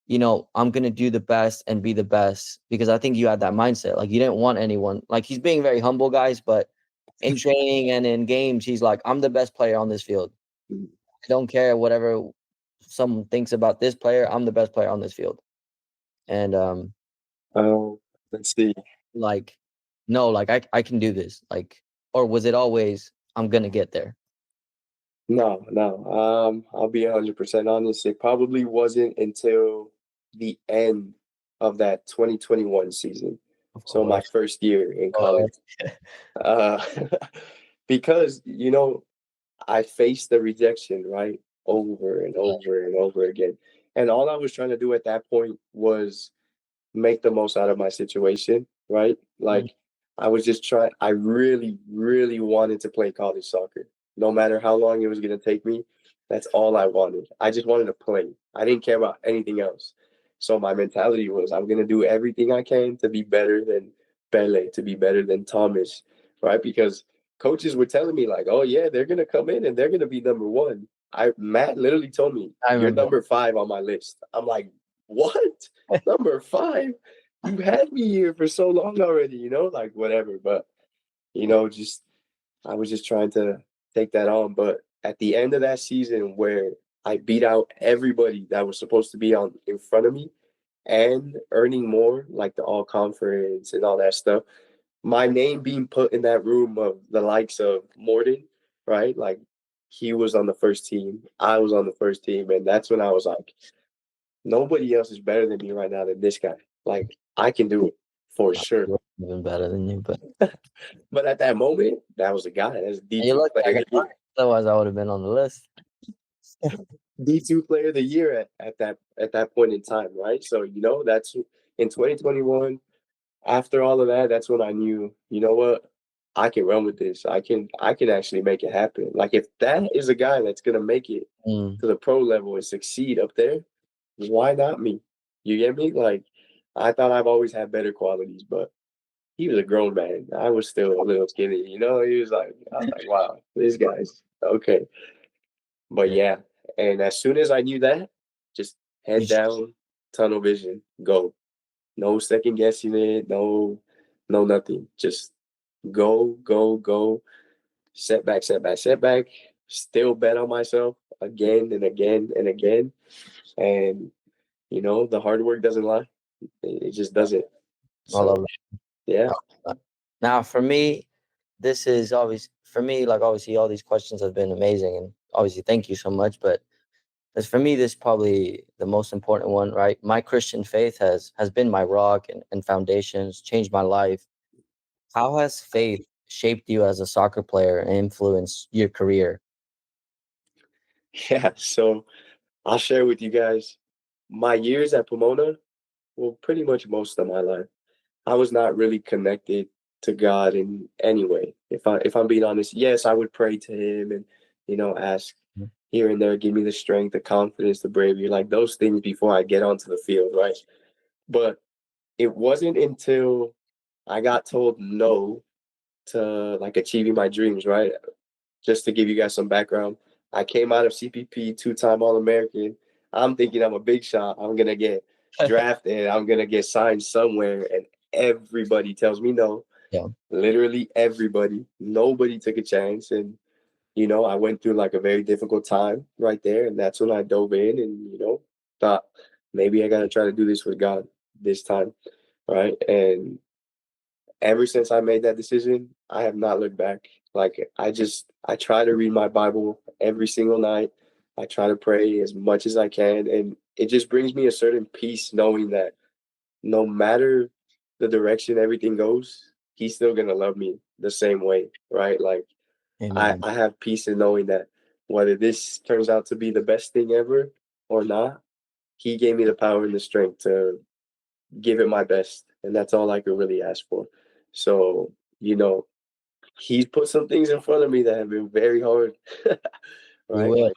[SPEAKER 1] I'm gonna do the best and be the best? Because I think you had that mindset. Like, you didn't want anyone. Like, he's being very humble, guys, but in training and in games, he's like, I'm the best player on this field. I don't care whatever someone thinks about this player. I'm the best player on this field. And
[SPEAKER 2] let's see.
[SPEAKER 1] like, no, like, I can do this. Like, or was it always, I'm gonna get there?
[SPEAKER 2] No. I'll be 100% honest. It probably wasn't until the end of that 2021 season. So my first year in college. Uh, because, I faced the rejection, right? Over and over and over again. And all I was trying to do at that point was make the most out of my situation, right? Like, I was just trying, I really, really wanted to play college soccer. No matter how long it was going to take me, that's all I wanted. I just wanted to play. I didn't care about anything else. So my mentality was, I'm going to do everything I can to be better than Pele, to be better than Thomas, right? Because coaches were telling me, like, oh, yeah, they're going to come in and they're going to be number one. Matt literally told me, you're number 5 on my list. I'm like, what? Number 5? You had me here for so long already, like, whatever. But, just I was just trying to take that on. But at the end of that season, where I beat out everybody that was supposed to be on in front of me and earning more, like the all conference and all that stuff, my name being put in that room of the likes of Morden, right? Like, he was on the first team, I was on the first team, and that's when I was like, nobody else is better than me right now than this guy. Like, I can do it for sure.
[SPEAKER 1] Even better than you, but
[SPEAKER 2] But at that moment, that was the guy. That's
[SPEAKER 1] you
[SPEAKER 2] D2
[SPEAKER 1] look
[SPEAKER 2] player
[SPEAKER 1] like
[SPEAKER 2] of the year.
[SPEAKER 1] otherwise I would have been on the list.
[SPEAKER 2] D2 player of the year at that point in time, right? So, that's in 2021. After all of that, that's when I knew, you know what? I can run with this. I can actually make it happen. Like, if that is a guy that's gonna make it to the pro level and succeed up there, why not me? You get me? Like, I thought I've always had better qualities, but he was a grown man. I was still a little skinny, He was like, I was like, wow, this guy's okay. But yeah, and as soon as I knew that, just head down, tunnel vision, go. No second guessing it, no nothing. Just go, go, go. Setback, setback, setback. Still bet on myself again and again and again. And the hard work doesn't lie. It just doesn't.
[SPEAKER 1] I love
[SPEAKER 2] So
[SPEAKER 1] it.
[SPEAKER 2] yeah.
[SPEAKER 1] Now, for me, this is always for me. Like, obviously, all these questions have been amazing, and obviously, thank you so much. But as for me, this is probably the most important one, right? My Christian faith has been my rock and foundations, changed my life. How has faith shaped you as a soccer player and influenced your career?
[SPEAKER 2] Yeah. So I'll share with you guys my years at Pomona. Well, pretty much most of my life, I was not really connected to God in any way. If I'm being honest, yes, I would pray to Him and ask here and there, give me the strength, the confidence, the bravery, like those things before I get onto the field, right? But it wasn't until I got told no to like achieving my dreams, right? Just to give you guys some background, I came out of CPP, 2-time All-American. I'm thinking I'm a big shot. I'm gonna get drafted. I'm gonna get signed somewhere, and everybody tells me no.
[SPEAKER 1] Yeah.
[SPEAKER 2] Literally everybody. Nobody took a chance, and I went through like a very difficult time right there, and that's when I dove in and thought maybe I gotta try to do this with God this time, right? And ever since I made that decision, I have not looked back. Like, I try to read my Bible every single night. I try to pray as much as I can, and it just brings me a certain peace knowing that no matter the direction everything goes, He's still gonna love me the same way, right? Like,
[SPEAKER 1] Amen.
[SPEAKER 2] I have peace in knowing that whether this turns out to be the best thing ever or not, He gave me the power and the strength to give it my best, and that's all I could really ask for. So, he's put some things in front of me that have been very hard.
[SPEAKER 1] You
[SPEAKER 2] Right?
[SPEAKER 1] will.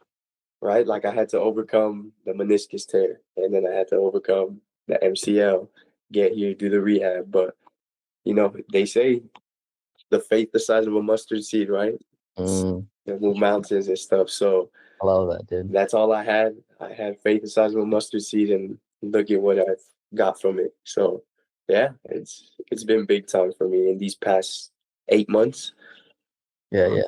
[SPEAKER 2] Like I had to overcome the meniscus tear, and then I had to overcome the MCL, get here, do the rehab. But they say the faith the size of a mustard seed, right?
[SPEAKER 1] Mm,
[SPEAKER 2] They move mountains and stuff. So
[SPEAKER 1] I love that, dude.
[SPEAKER 2] that's all I had. I had faith the size of a mustard seed, and look at what I've got from it. So yeah, it's been big time for me in these past 8 months.
[SPEAKER 1] Yeah, yeah.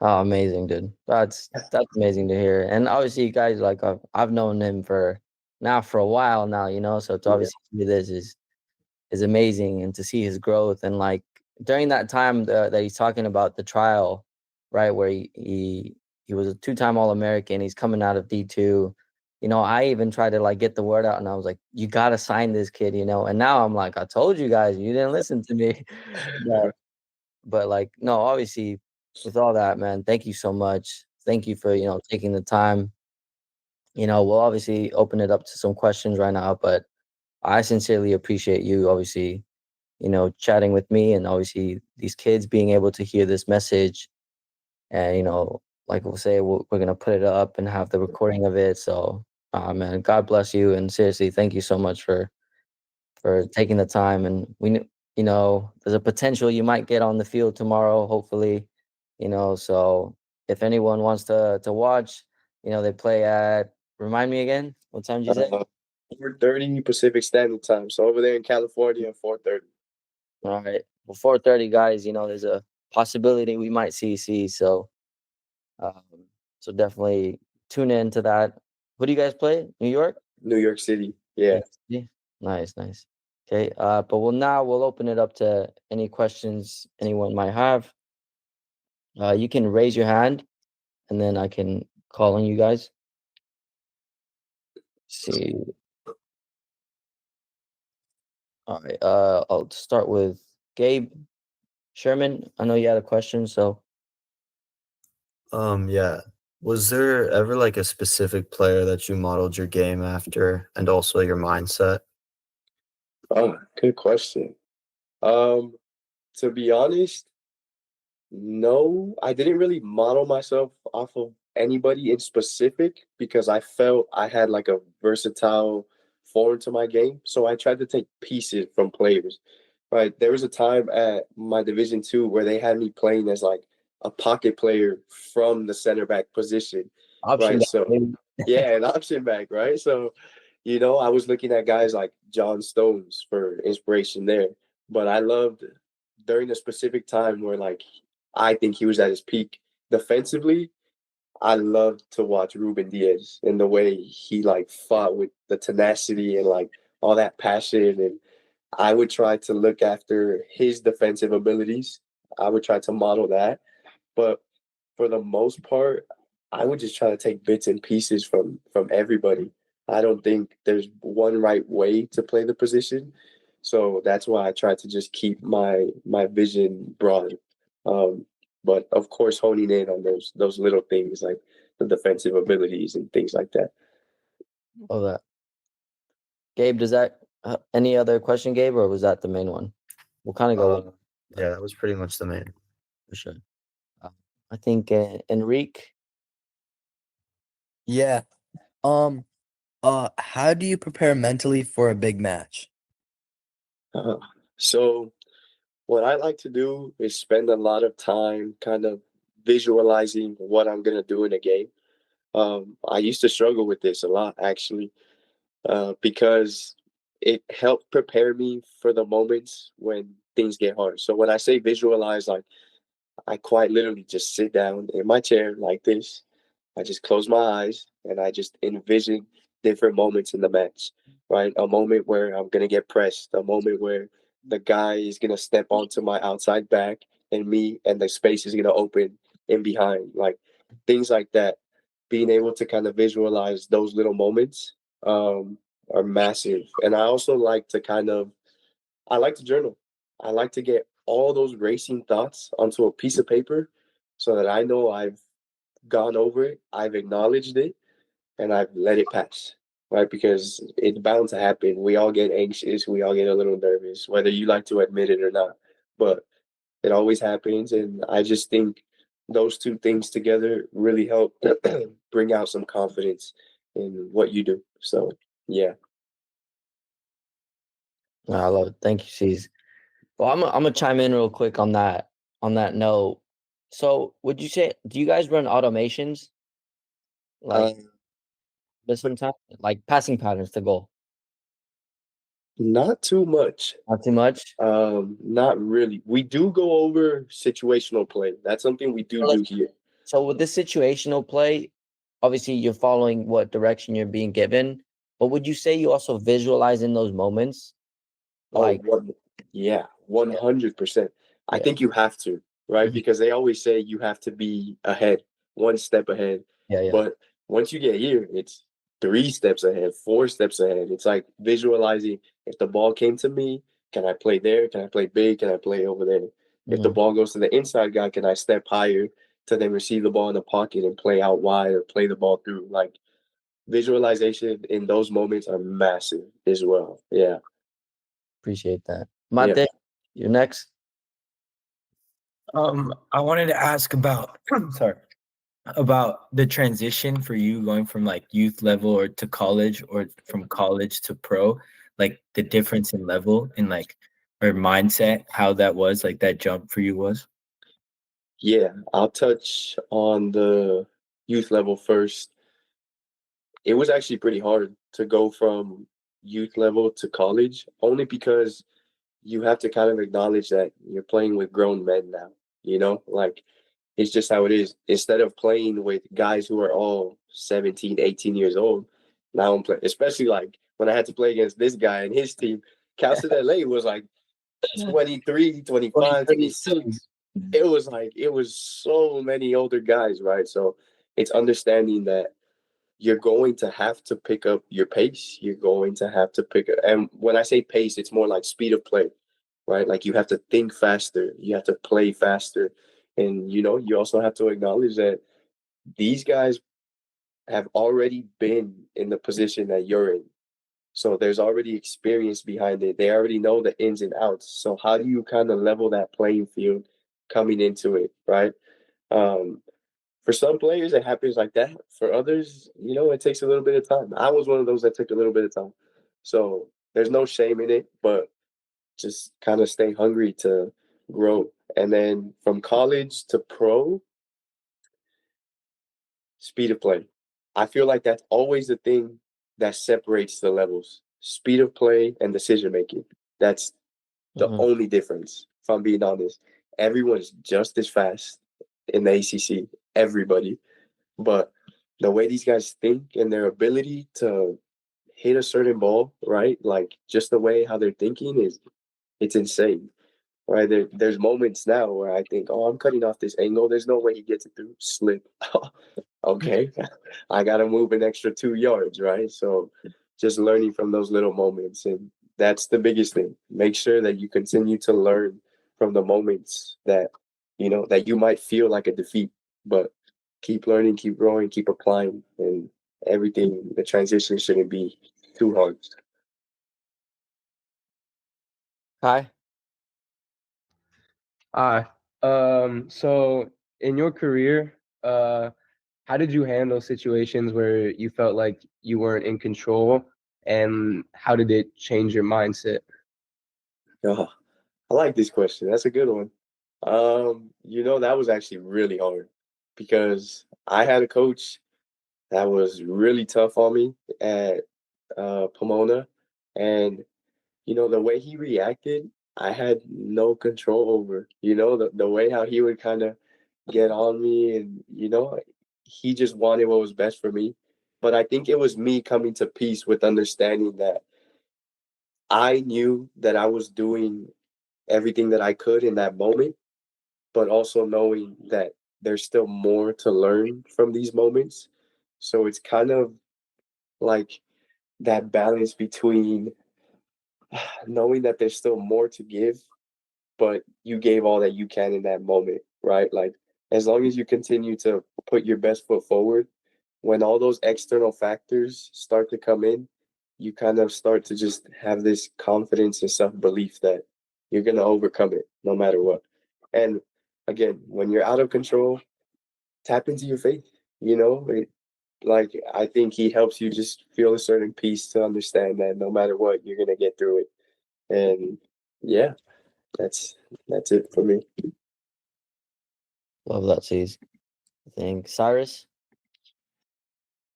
[SPEAKER 1] Oh, amazing, dude. That's amazing to hear. And obviously, you guys, like I've known him for a while now, so to
[SPEAKER 2] Yeah.
[SPEAKER 1] obviously see this is amazing, and to see his growth. And like during that time that he's talking about the trial, right, where he was a two-time All-American, he's coming out of D2. I even tried to like get the word out, and I was like, you gotta sign this kid, and now I'm like, I told you guys, you didn't listen to me. But like, no, obviously, with all that, man, thank you so much. Thank you for taking the time. We'll obviously open it up to some questions right now, but I sincerely appreciate you obviously chatting with me, and obviously these kids being able to hear this message. And like we'll say, we're gonna put it up and have the recording of it. So, man, God bless you, and seriously, thank you so much for taking the time. And there's a potential you might get on the field tomorrow, hopefully. So if anyone wants to watch, they play at. Remind me again, what time did you say?
[SPEAKER 2] 4:30 Pacific Standard Time. So over there in California, 4:30.
[SPEAKER 1] All right. Well, 4:30, guys. There's a possibility we might see. Um, so definitely tune in to that. Who do you guys play? New York?
[SPEAKER 2] New York City. Yeah.
[SPEAKER 1] Yeah. Nice, nice. Okay. But we'll open it up to any questions anyone might have. You can raise your hand, and then I can call on you guys. See. All right. I'll start with Gabe Sherman. I know you had a question, so
[SPEAKER 3] Yeah. Was there ever like a specific player that you modeled your game after and also your mindset?
[SPEAKER 2] Oh, good question. Um, to be honest, no, I didn't really model myself off of anybody in specific because I felt I had like a versatile form to my game. So I tried to take pieces from players. Right. There was a time at my Division 2 where they had me playing as like a pocket player from the center back position.
[SPEAKER 1] option
[SPEAKER 2] Right.
[SPEAKER 1] back,
[SPEAKER 2] So
[SPEAKER 1] maybe.
[SPEAKER 2] yeah, an option back, right? So, I was looking at guys like John Stones for inspiration there. But I loved during a specific time where like I think he was at his peak defensively. I loved to watch Ruben Diaz and the way he like fought with the tenacity and like all that passion. And I would try to look after his defensive abilities. I would try to model that. But for the most part, I would just try to take bits and pieces from everybody. I don't think there's one right way to play the position. So that's why I try to just keep my vision broad. Um, but of course honing in on those little things like the defensive abilities and things like that.
[SPEAKER 1] All that. Gabe, does that any other question, Gabe, or was that the main one? We'll kind of go one
[SPEAKER 3] Yeah, that was pretty much the main.
[SPEAKER 1] for sure. Uh, I think Enrique.
[SPEAKER 4] Yeah. How do you prepare mentally for a big match?
[SPEAKER 2] Uh, so what I like to do is spend a lot of time kind of visualizing what I'm gonna do in a game. I used to struggle with this a lot actually, because it helped prepare me for the moments when things get hard. So when I say visualize, like I quite literally just sit down in my chair like this. I just close my eyes and I just envision different moments in the match, right? A moment where I'm going to get pressed, a moment where the guy is going to step onto my outside back and me and the space is going to open in behind, like things like that. Being able to kind of visualize those little moments are massive. And I also like to I like to journal. I like to get all those racing thoughts onto a piece of paper so that I know I've gone over it, I've acknowledged it, and I've let it pass. Right? Because it's bound to happen. We all get anxious, we all get a little nervous, whether you like to admit it or not. But It always happens. And I just think those two things together really help bring out some confidence in what you do. So, yeah.
[SPEAKER 1] I love it. Thank you, C's. Well, I'm gonna chime in real quick on that note. So, would you say, do you guys run automations like
[SPEAKER 2] Uh,
[SPEAKER 1] this sometimes, like passing patterns to goal?
[SPEAKER 2] Not too much.
[SPEAKER 1] Not too much.
[SPEAKER 2] Not really. We do go over situational play. That's something we
[SPEAKER 1] So,
[SPEAKER 2] do here.
[SPEAKER 1] so with this situational play, obviously you're following what direction you're being given, but would you say you also visualize in those moments?
[SPEAKER 2] Oh,
[SPEAKER 1] Like,
[SPEAKER 2] yeah,
[SPEAKER 1] yeah,
[SPEAKER 2] 100%. I
[SPEAKER 1] yeah,
[SPEAKER 2] think you have to, right?
[SPEAKER 1] mhm,
[SPEAKER 2] Because they always say you have to be ahead, one step ahead.
[SPEAKER 1] yeah, yeah.
[SPEAKER 2] But once you get here, it's three steps ahead, four steps ahead. It's like visualizing if the ball came to me, can I play there? Can I play big? Can I play over there? If the
[SPEAKER 1] Mhm.
[SPEAKER 2] ball goes to the inside guy, can I step higher to then receive the ball in the pocket and play out wide or play the ball through? Like visualization in those moments are massive as well. Yeah.
[SPEAKER 1] Appreciate that.
[SPEAKER 2] Yeah.
[SPEAKER 1] Mate, you're next.
[SPEAKER 5] I wanted to ask about sorry, about the transition for you going from like youth level or to college or from college to pro, like the difference in level and like or mindset, how that was, like that jump for you was.
[SPEAKER 2] Yeah, I'll touch on the youth level first. It was actually pretty hard to go from youth level to college, only because you have to kind of acknowledge that you're playing with grown men now, like it's just how it is. Instead of playing with guys who are all 17, 18 years old, now I'm playing, especially like when I had to play against this guy and his team. Cal State LA was like 23, 25, 26. It was like it was so many older guys, right? So it's understanding that you're going to have to pick up your pace. You're going to have to pick up, and when I say pace, it's more like speed of play, right? Like you have to think faster, you have to play faster, and you also have to acknowledge that these guys have already been in the position that you're in. So there's already experience behind it. They already know the ins and outs. So how do you kind of level that playing field coming into it, right? Um, for some players, it happens like that. For others, it takes a little bit of time. I was one of those that took a little bit of time. So there's no shame in it, but just kind of stay hungry to grow. And then from college to pro, speed of play. I feel like that's always the thing that separates the levels. Speed of play and decision making. That's the
[SPEAKER 1] Mhm.
[SPEAKER 2] only difference, if I'm being honest. Everyone's just as fast in the ACC, everybody. But the way these guys think and their ability to hit a certain ball, right? Like just the way how they're thinking it's insane. Right. There's moments now where I think, oh, I'm cutting off this angle. There's no way he gets it through. Slip. Okay. I gotta move an extra 2 yards, right? So just learning from those little moments. And that's the biggest thing. Make sure that you continue to learn from the moments that you might feel like a defeat, but keep learning, keep growing, keep applying, and everything. The transition shouldn't be too hard.
[SPEAKER 1] Hi.
[SPEAKER 6] Ah, so in your career, how did you handle situations where you felt like you weren't in control, and how did it change your mindset?
[SPEAKER 2] Oh, I like this question. That's a good one. That was actually really hard because I had a coach that was really tough on me at Pomona, and the way he reacted, I had no control over. The way how he would kind of get on me, and he just wanted what was best for me. But I think it was me coming to peace with understanding that I knew that I was doing everything that I could in that moment, but also knowing that there's still more to learn from these moments. So it's kind of like that balance between knowing that there's still more to give, but you gave all that you can in that moment, right? Like as long as you continue to put your best foot forward, when all those external factors start to come in, you kind of start to just have this confidence and self belief that you're going to overcome it no matter what. And again, when you're out of control, tap into your faith. You know, like I think he helps you just feel a certain peace to understand that no matter what, you're gonna get through it. And yeah, that's that's it for me.
[SPEAKER 1] Love that, C's. I think Cyrus.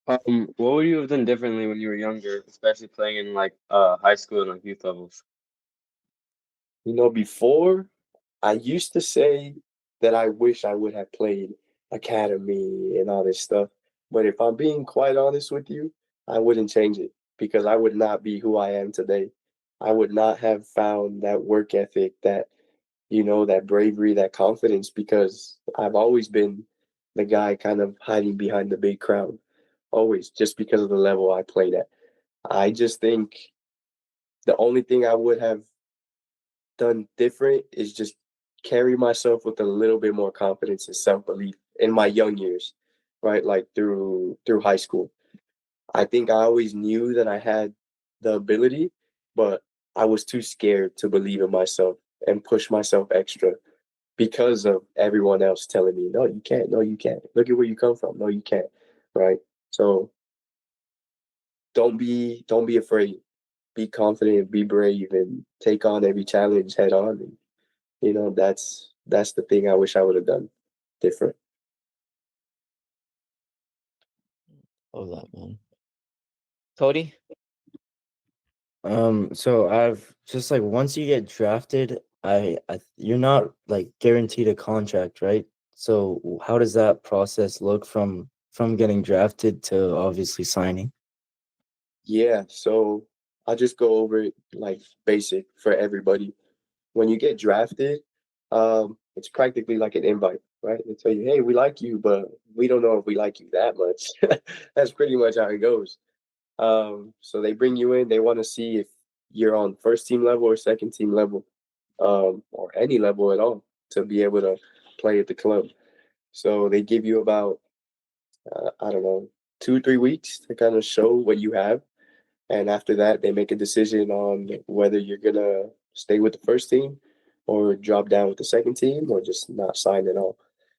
[SPEAKER 7] What would you have done differently when you were younger, especially playing in like high school and like youth levels?
[SPEAKER 2] You know, before I used to say that I wish I would have played academy and all this stuff. But if I'm being quite honest with you, I wouldn't change it because I would not be who I am today. I would not have found that work ethic, that, you know, that bravery, that confidence, because I've always been the guy kind of hiding behind the big crowd, always, just because of the level I played at. I just think the only thing I would have done different is just carry myself with a little bit more confidence and self-belief in my young years, right? Like through high school. I think I always knew that I had the ability, but I was too scared to believe in myself and push myself extra because of everyone else telling me, no, you can't, no, you can't. Look at where you come from. No, you can't. Right. So don't be afraid. Be confident, be brave, and take on every challenge head on. And, you know, that's the thing I wish I would have done different.
[SPEAKER 1] Love that, man. Cody.
[SPEAKER 4] So I've just like once you get drafted, you're not like guaranteed a contract, right? So how does that process look from getting drafted to obviously signing?
[SPEAKER 2] Yeah, so I'll just go over it like basic for everybody. When you get drafted, it's practically like an invite, right? They tell you, hey, we like you, but we don't know if we like you that much. That's pretty much how it goes. So they bring you in, they want to see if you're on first team level or second team level, or any level at all to be able to play at the club. So they give you about, I don't know, 2 3 weeks to kind of show what you have. And after that, they make a decision on whether you're going to stay with the first team or drop down with the second team or just not sign at all.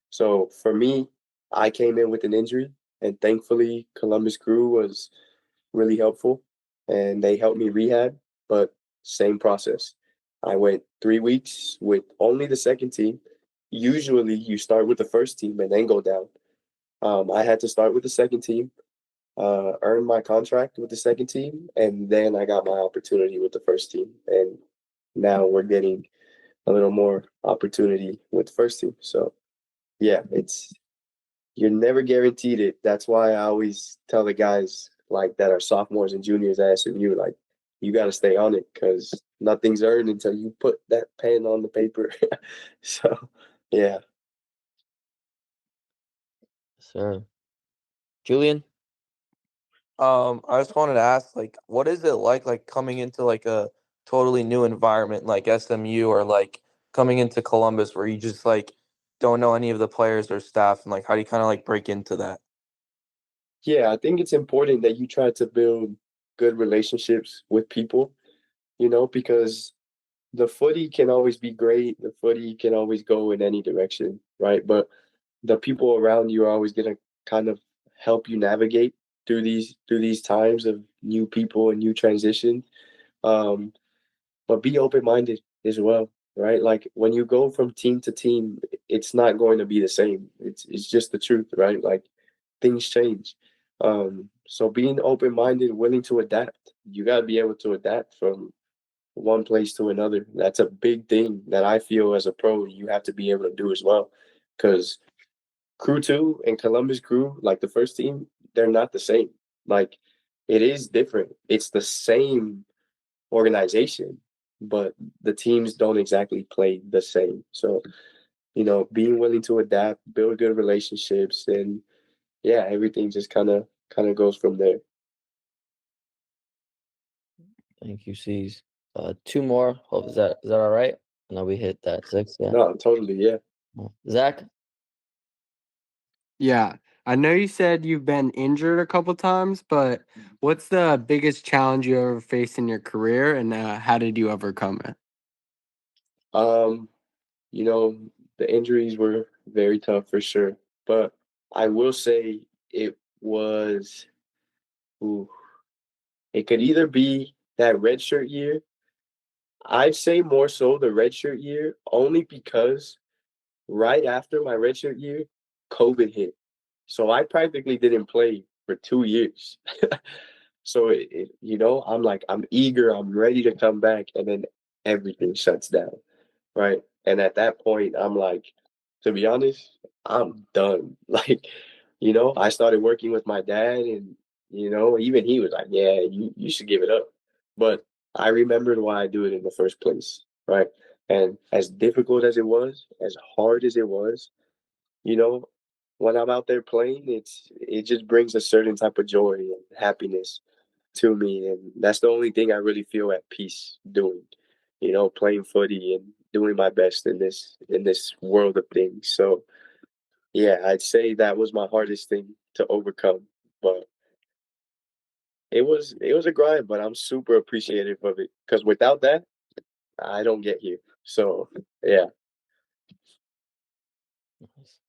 [SPEAKER 2] So for me, I came in with an injury, and thankfully, Columbus Crew was really helpful and they helped me rehab, but same process. I went 3 weeks with only the second team. Usually, you start with the first team and then go down. I had to start with the second team, earn my contract with the second team, and then I got my opportunity with the first team. And now we're getting a little more opportunity with the first team. So yeah, it's you're never guaranteed it. That's why I always tell the guys like that are sophomores and juniors at SMU, like you got to stay on it because nothing's earned until you put that pen on the paper. So yeah.
[SPEAKER 1] Sir. Julian.
[SPEAKER 8] I just wanted to ask, like, what is it like coming into like a totally new environment like SMU or like coming into Columbus where you just like don't know any of the players or staff and like how do you kind of like break into that?
[SPEAKER 2] Yeah, I think it's important that you try to build good relationships with people, you know, because the footy can always be great. The footy can always go in any direction, right? But the people around you are always going to kind of help you navigate through these times of new people and new transition. Um, but be open minded as well, right? Like when you go from team to team, it's not going to be the same. It's just the truth, right? Like things change. So being open minded, willing to adapt, you got to be able to adapt from one place to another. That's a big thing that I feel as a pro you have to be able to do as well. Because Crew 2 and Columbus Crew, like the first team, they're not the same. Like it is different. It's the same organization, but the teams don't exactly play the same. So, you know, being willing to adapt, build good relationships, and yeah, everything just kind of goes from there.
[SPEAKER 1] Thank you, C's. Two more. Hope is that all right? No, we hit that 6. Yeah.
[SPEAKER 2] No, totally, yeah.
[SPEAKER 1] Zach.
[SPEAKER 9] Yeah. I know you said you've been injured a couple times, but what's the biggest challenge you ever faced in your career and how did you overcome it?
[SPEAKER 2] Um, you know, the injuries were very tough for sure. But I will say it was, ooh, it could either be that redshirt year. I'd say more so the redshirt year, only because right after my redshirt year, COVID hit. So I practically didn't play for 2 years. So I'm like, I'm eager, I'm ready to come back, and then everything shuts down, right? And at that point, I'm like, to be honest, I'm done. Like, I started working with my dad, and even he was like, yeah, you should give it up. But I remembered why I do it in the first place, right? And as difficult as it was, as hard as it was, you know, when I'm out there playing, it just brings a certain type of joy and happiness to me, and that's the only thing I really feel at peace doing. Playing footy and doing my best in this world of things. So yeah, I'd say that was my hardest thing to overcome, but it was a grind, but I'm super appreciative of it because without that, I don't get here. So yeah.
[SPEAKER 1] Nice.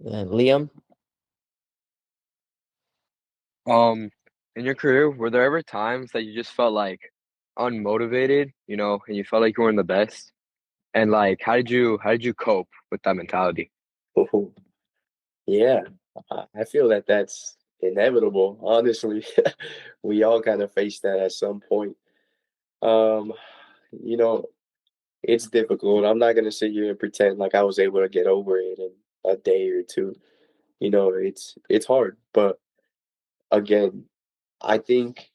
[SPEAKER 1] Then Liam.
[SPEAKER 7] In your career, were there ever times that you just felt like unmotivated, and you felt like you weren't the best? And like, how did you cope with that mentality?
[SPEAKER 2] Yeah, I feel that that's inevitable. Honestly, we all kind of face that at some point. Um, you know, it's difficult. I'm not gonna sit here and pretend like I was able to get over it in a day or two. It's hard, but again, I think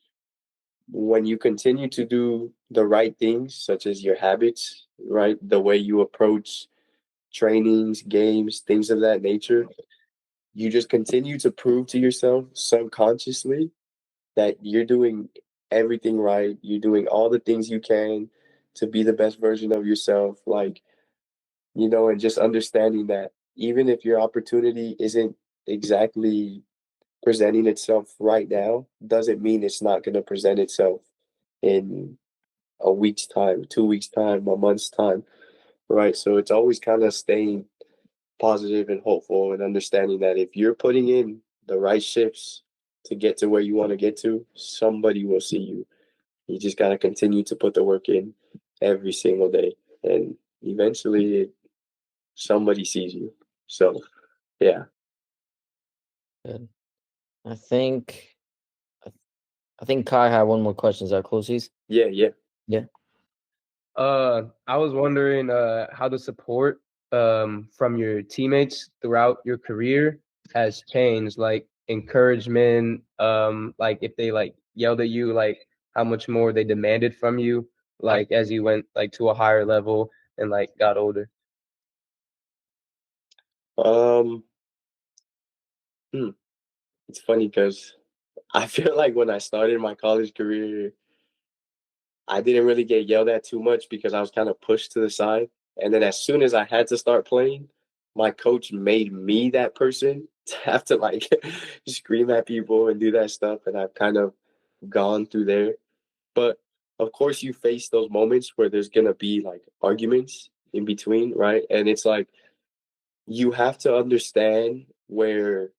[SPEAKER 2] when you continue to do the right things, such as your habits, right, the way you approach trainings, games, things of that nature, you just continue to prove to yourself subconsciously that you're doing everything right. You're doing all the things you can to be the best version of yourself. Like, and just understanding that even if your opportunity isn't exactly presenting itself right now, doesn't mean it's not going to present itself in a week's time, 2 weeks' time, a month's time, right? So it's always kind of staying positive and hopeful and understanding that if you're putting in the right shifts to get to where you want to get to, somebody will see you. You just got to continue to put the work in every single day. And eventually, somebody sees you. So, yeah.
[SPEAKER 1] Good. I think I think Kai had one more question. Is that closes?
[SPEAKER 2] Yeah, yeah.
[SPEAKER 1] Yeah.
[SPEAKER 6] I was wondering how the support from your teammates throughout your career has changed, like encouragement, like if they like yelled at you, like how much more they demanded from you, like as you went like to a higher level and like got older.
[SPEAKER 2] Um, hmm. It's funny because I feel like when I started my college career, I didn't really get yelled at too much because I was kind of pushed to the side. And then as soon as I had to start playing, my coach made me that person to have to like scream at people and do that stuff. And I've kind of gone through there. But of course, you face those moments where there's going to be like arguments in between, right? And it's like you have to understand where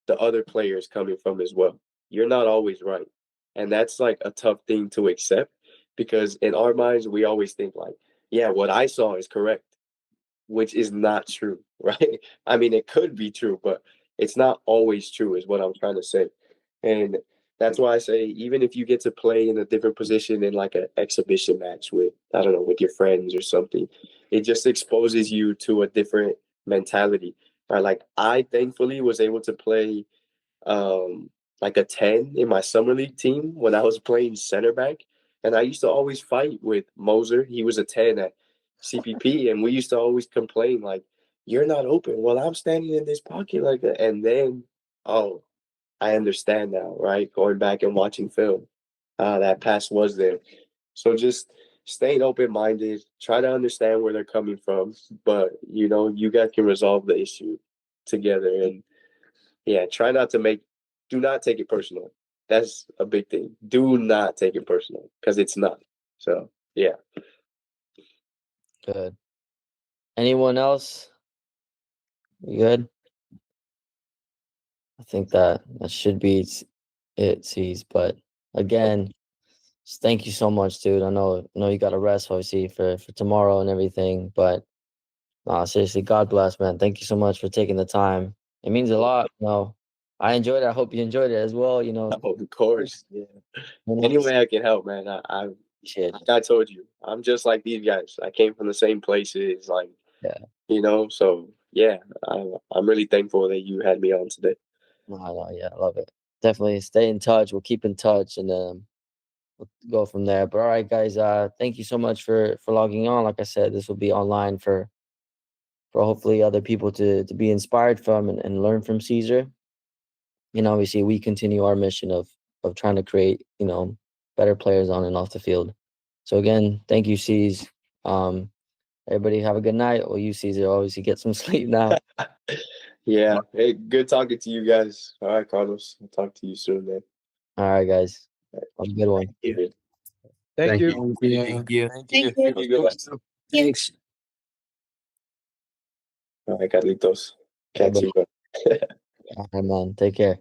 [SPEAKER 2] the other player is coming from as well. You're not always right. And that's like a tough thing to accept because in our minds, we always think like, yeah, what I saw is correct, which is not true, right? I mean, it could be true, but it's not always true, is what I'm trying to say. And that's why I say, even if you get to play in a different position in like an exhibition match with, I don't know, with your friends or something, it just exposes you to a different mentality. Right? Like I thankfully was able to play um, like a 10 in my summer league team when I was playing center back. And I used to always fight with Moser. He was a 10 at CPP. And we used to always complain, like, you're not open. Well, I'm standing in this pocket like that. And then, oh, I understand now, right? Going back and watching film, that pass was there. So just staying open minded, try to understand where they're coming from. But, you guys can resolve the issue together. And yeah, do not take it personal. That's a big thing. Do not take it personal because it's not. So, yeah.
[SPEAKER 1] Good. Anyone else? You good? I think that should be it, C's. But again, just thank you so much, dude. I know you got to rest, obviously, for tomorrow and everything. But seriously, God bless, man. Thank you so much for taking the time. It means a lot. I enjoyed it. I hope you enjoyed it as well.
[SPEAKER 2] Oh, of course. Yeah.
[SPEAKER 1] You
[SPEAKER 2] Any
[SPEAKER 1] know,
[SPEAKER 2] way I can help, man.
[SPEAKER 1] shit.
[SPEAKER 2] Like I told you, I'm just like these guys. I came from the same places, like
[SPEAKER 1] Yeah.
[SPEAKER 2] So yeah, I'm really thankful that you had me on today.
[SPEAKER 1] No, yeah, I love it. Definitely stay in touch. We'll keep in touch and we'll go from there. But all right, guys, thank you so much for logging on. Like I said, this will be online for hopefully other people to be inspired from and learn from Cesar. And obviously we continue our mission of trying to create, better players on and off the field. So again, thank you, C's. Everybody have a good night. Well, you, Cesar, obviously get some sleep now.
[SPEAKER 2] Yeah. Hey, good talking to you guys. All right, Carlos. I'll talk to you soon, man.
[SPEAKER 1] All right, guys. Have a good one.
[SPEAKER 6] Thank you.
[SPEAKER 8] Thank you.
[SPEAKER 2] Thank you, guys.
[SPEAKER 9] Thanks.
[SPEAKER 2] All right, Carlitos.
[SPEAKER 1] Yeah,
[SPEAKER 2] Catch you.
[SPEAKER 1] all right, man. Take care.